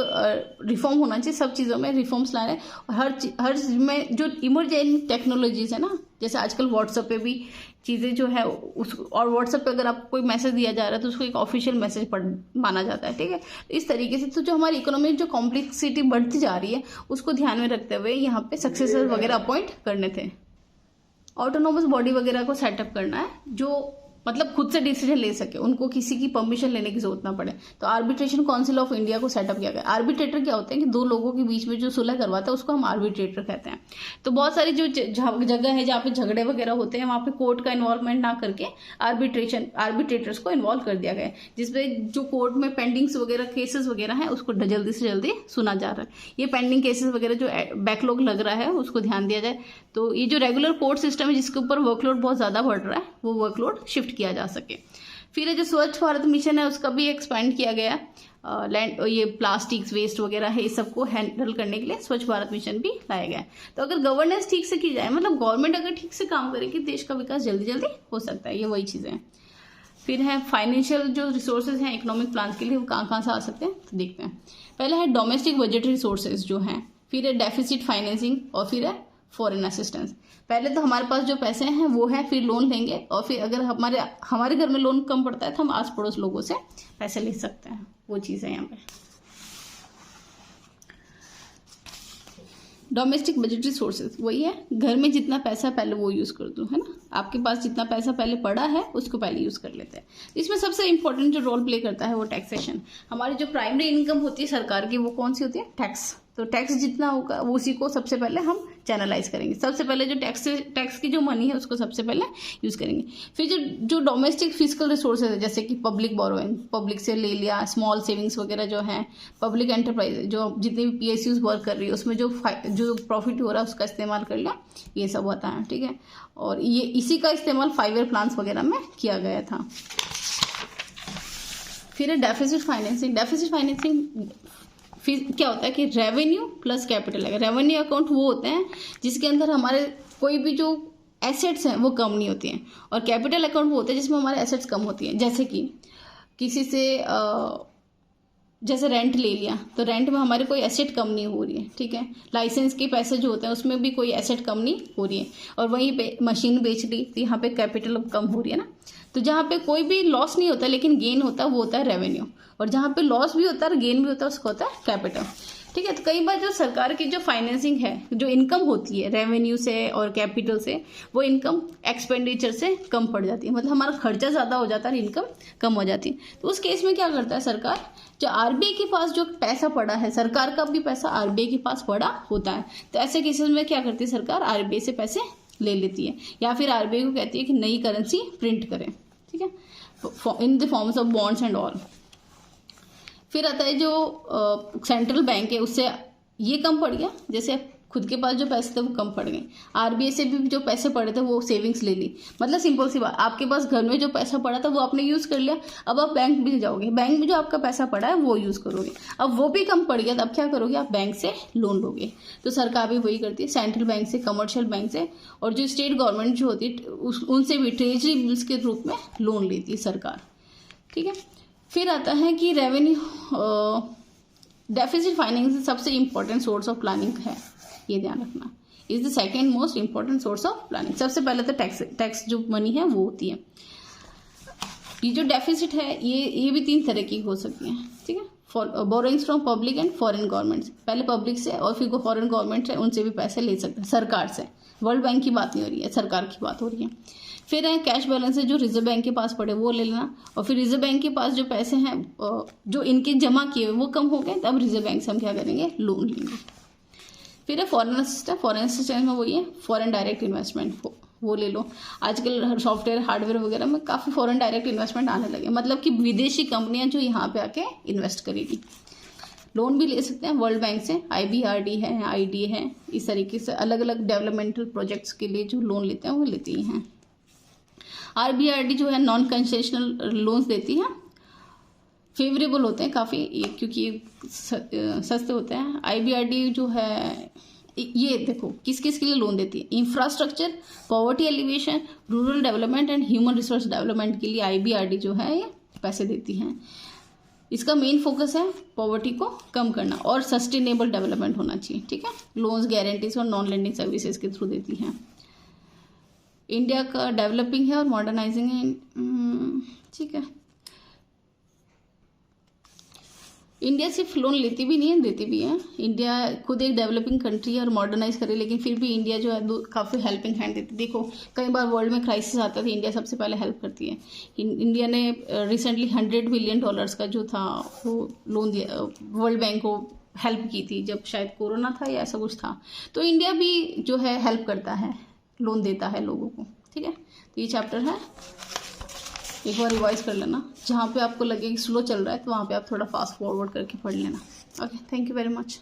रिफॉर्म होना चाहिए, सब चीज़ों में रिफॉर्म्स लाने। और हर में जो इमरजेंट टेक्नोलॉजीज है ना, जैसे आजकल व्हाट्सएप पे भी चीज़ें जो है और व्हाट्सएप पे अगर आपको कोई मैसेज दिया जा रहा है तो उसको एक ऑफिशियल मैसेज माना जाता है, ठीक है। तो इस तरीके से तो जो हमारी इकोनॉमी जो कॉम्प्लेक्सिटी बढ़ती जा रही है उसको ध्यान में रखते हुए यहाँ पे सक्सेसर वगैरह अपॉइंट करने थे। ऑटोनोमस बॉडी वगैरह को सेटअप करना है, जो मतलब खुद से डिसीजन ले सके, उनको किसी की परमिशन लेने की जरूरत ना पड़े। तो आर्बिट्रेशन काउंसिल ऑफ इंडिया को सेटअप किया गया। आर्बिट्रेटर क्या होते हैं कि दो लोगों के बीच में जो सुलह करवाता है उसको हम आर्बिट्रेटर कहते हैं। तो बहुत सारी जो जगह है जहाँ पे झगड़े वगैरह होते हैं वहाँ पे कोर्ट का इन्वॉल्वमेंट ना करके आर्बिट्रेटर्स को इन्वॉल्व कर दिया गया है, जिसमें जो कोर्ट में पेंडिंग्स वगैरह केसेस वगैरह है उसको जल्दी से जल्दी सुना जा रहा है। ये पेंडिंग केसेस वगैरह जो बैकलॉग लग रहा है उसको ध्यान दिया जाए, तो ये जो रेगुलर कोर्ट सिस्टम है जिसके ऊपर वर्कलोड बहुत ज़्यादा बढ़ रहा है वो वर्कलोड शिफ्ट किया जा सके। फिर जो स्वच्छ भारत मिशन है उसका भी एक्सपेंड किया गया। लैंड ये प्लास्टिक्स वेस्ट वगैरह है इस सबको हैंडल करने के लिए स्वच्छ भारत मिशन भी लाया गया है। तो अगर गवर्नेंस ठीक से की जाए, मतलब गवर्नमेंट अगर ठीक से काम करे कि देश का विकास जल्दी जल्दी हो सकता है। ये वही चीज़ें हैं। फिर है फाइनेंशियल जो रिसोर्सेज हैं इकोनॉमिक प्लान के लिए वो कहाँ से आ सकते हैं, तो देखते हैं। पहले है डोमेस्टिक बजटरी रिसोर्सेज जो हैं, फिर है डेफिसिट फाइनेंसिंग और फिर है फॉरेन असिस्टेंस। पहले तो हमारे पास जो पैसे हैं वो है, फिर लोन लेंगे और फिर अगर हमारे घर में लोन कम पड़ता है तो हम आस पड़ोस लोगों से पैसे ले सकते हैं। वो चीज़ है यहाँ पे। डोमेस्टिक बजटरी सोर्सेज वही है, घर में जितना पैसा पहले वो यूज़ कर दो, है ना। आपके पास जितना पैसा पहले पड़ा है उसको पहले यूज़ कर लेते हैं। इसमें सबसे इंपॉर्टेंट जो रोल प्ले करता है वो टैक्सेशन। हमारी जो प्राइमरी इनकम होती है सरकार की वो कौन सी होती है, टैक्स। तो टैक्स जितना होगा उसी को सबसे पहले हम चैनलाइज करेंगे। सबसे पहले जो टैक्स की जो मनी है उसको सबसे पहले यूज़ करेंगे। फिर जो डोमेस्टिक फिजिकल रिसोर्सेज है जैसे कि पब्लिक बोरोइंग, पब्लिक से ले लिया, स्मॉल सेविंग्स वगैरह जो है, पब्लिक एंटरप्राइज जो जितनी भी PSUs वर्क कर रही है उसमें जो प्रॉफिट हो रहा है उसका इस्तेमाल कर लिया, ये सब होता है, ठीक है। और ये इसी का इस्तेमाल 5 ईयर प्लान्स वगैरह में किया गया था। फिर है डेफिसिट फाइनेंसिंग। डेफिसिट फाइनेंसिंग फिर क्या होता है कि रेवेन्यू प्लस कैपिटल है। रेवेन्यू अकाउंट वो होते हैं जिसके अंदर हमारे कोई भी जो एसेट्स हैं वो कम नहीं होती हैं, और कैपिटल अकाउंट वो होते हैं जिसमें हमारे एसेट्स कम होती हैं। जैसे कि किसी से जैसे रेंट ले लिया तो रेंट में हमारे कोई एसेट कम नहीं हो रही है, ठीक है। लाइसेंस के पैसे जो होते हैं उसमें भी कोई एसेट कम नहीं हो रही है, और वहीं पे मशीन बेच ली तो यहाँ पे कैपिटल कम हो रही है ना। तो जहाँ पे कोई भी लॉस नहीं होता लेकिन गेन होता है वो होता है रेवेन्यू, और जहाँ पे लॉस भी होता है और गेन भी होता है उसको होता है कैपिटल, ठीक है। तो कई बार जो सरकार की जो फाइनेंसिंग है, जो इनकम होती है रेवेन्यू से और कैपिटल से, वो इनकम एक्सपेंडिचर से कम पड़ जाती है, मतलब हमारा खर्चा ज़्यादा हो जाता है और इनकम कम हो जाती है। तो उस केस में क्या करता है सरकार, जो RBI के पास जो पैसा पड़ा है, सरकार का भी पैसा RBI के पास पड़ा होता है, तो ऐसे केसेस में क्या करती है सरकार, RBI से पैसे ले लेती है, या फिर RBI को कहती है कि नई करेंसी प्रिंट करें, ठीक है, in the forms of bonds and all. फिर आता है जो सेंट्रल बैंक है उससे ये कम पड़ गया, जैसे खुद के पास जो पैसे थे वो कम पड़ गए, RBI से भी जो पैसे पड़े थे वो सेविंग्स ले ली। मतलब सिंपल सी बात, आपके पास घर में जो पैसा पड़ा था वो आपने यूज़ कर लिया, अब आप बैंक भी जाओगे, बैंक में जो आपका पैसा पड़ा है वो यूज़ करोगे। अब वो भी कम पड़ गया तो अब क्या करोगे, आप बैंक से लोन लोगे। तो सरकार भी वही करती है, सेंट्रल बैंक से, कमर्शियल बैंक से, और जो स्टेट गवर्नमेंट जो होती है उनसे भी ट्रेजरी बिल्स के रूप में लोन लेती है सरकार, ठीक है। फिर आता है कि रेवेन्यू डेफिसिट फाइनेंसिंग सबसे इंपॉर्टेंट सोर्स ऑफ प्लानिंग है, ये ध्यान रखना, is the second most important source of planning. सबसे पहले तो टैक्स जो मनी है वो होती है। ये जो डेफिसिट है ये भी 3 तरह की हो सकती है, ठीक है। Borrowings from public and foreign governments, पहले पब्लिक से और फिर फॉरेन गवर्नमेंट है उनसे भी पैसे ले सकते हैं, सरकार से। वर्ल्ड बैंक की बात नहीं हो रही है, सरकार की बात हो रही है। फिर है कैश बैलेंस है जो रिजर्व बैंक के पास पड़े वो ले लेना, और फिर रिजर्व बैंक के पास जो पैसे हैं जो इनके जमा किए हुए वो कम हो गए, तब रिजर्व बैंक से हम क्या करेंगे, लोन लेंगे। फिर है फॉरेन असिस्टेंस। फॉरेन असिस्टेंस में वही है फॉरेन डायरेक्ट इन्वेस्टमेंट, वो ले लो। आजकल सॉफ्टवेयर हार्डवेयर वगैरह में काफ़ी फॉरेन डायरेक्ट इन्वेस्टमेंट आने लगे, मतलब कि विदेशी कंपनियां जो यहाँ पे आके इन्वेस्ट करेगी। लोन भी ले सकते हैं वर्ल्ड बैंक से, IBRD है, IDA है, इस तरीके से अलग अलग डेवलपमेंटल प्रोजेक्ट्स के लिए जो लोन लेते हैं वो लेती हैं। RBRD जो है नॉन कंसेशनल लोन्स देती है, फेवरेबल होते हैं काफ़ी ये, क्योंकि ये सस्ते होते हैं। IBRD जो है ये देखो किस किस के लिए लोन देती है, infrastructure, poverty alleviation, rural development and human resource development के लिए IBRD जो है ये पैसे देती हैं। इसका मेन फोकस है पॉवर्टी को कम करना और सस्टेनेबल डेवलपमेंट होना चाहिए, ठीक है। लोन्स, गारंटीज और नॉन लेंडिंग सर्विसेज के थ्रू देती हैं। इंडिया का डेवलपिंग है और मॉडर्नाइजिंग है, ठीक है। इंडिया सिर्फ लोन लेती भी नहीं है, देती भी है। इंडिया खुद एक डेवलपिंग कंट्री है और मॉडर्नाइज करे, लेकिन फिर भी इंडिया जो है काफ़ी हेल्पिंग हैंड देती है। देखो कई बार वर्ल्ड में क्राइसिस आता था, इंडिया सबसे पहले हेल्प करती है। इंडिया ने रिसेंटली $100 बिलियन का जो था वो लोन दिया, वर्ल्ड बैंक को हेल्प की थी, जब शायद कोरोना था या ऐसा कुछ था। तो इंडिया भी जो है हेल्प करता है, लोन देता है लोगों को, ठीक है। तो ये चैप्टर है, एक बार रिवाइज कर लेना। जहाँ पे आपको लगे कि स्लो चल रहा है तो वहाँ पे आप थोड़ा फास्ट फॉरवर्ड करके पढ़ लेना। Okay, thank you very much.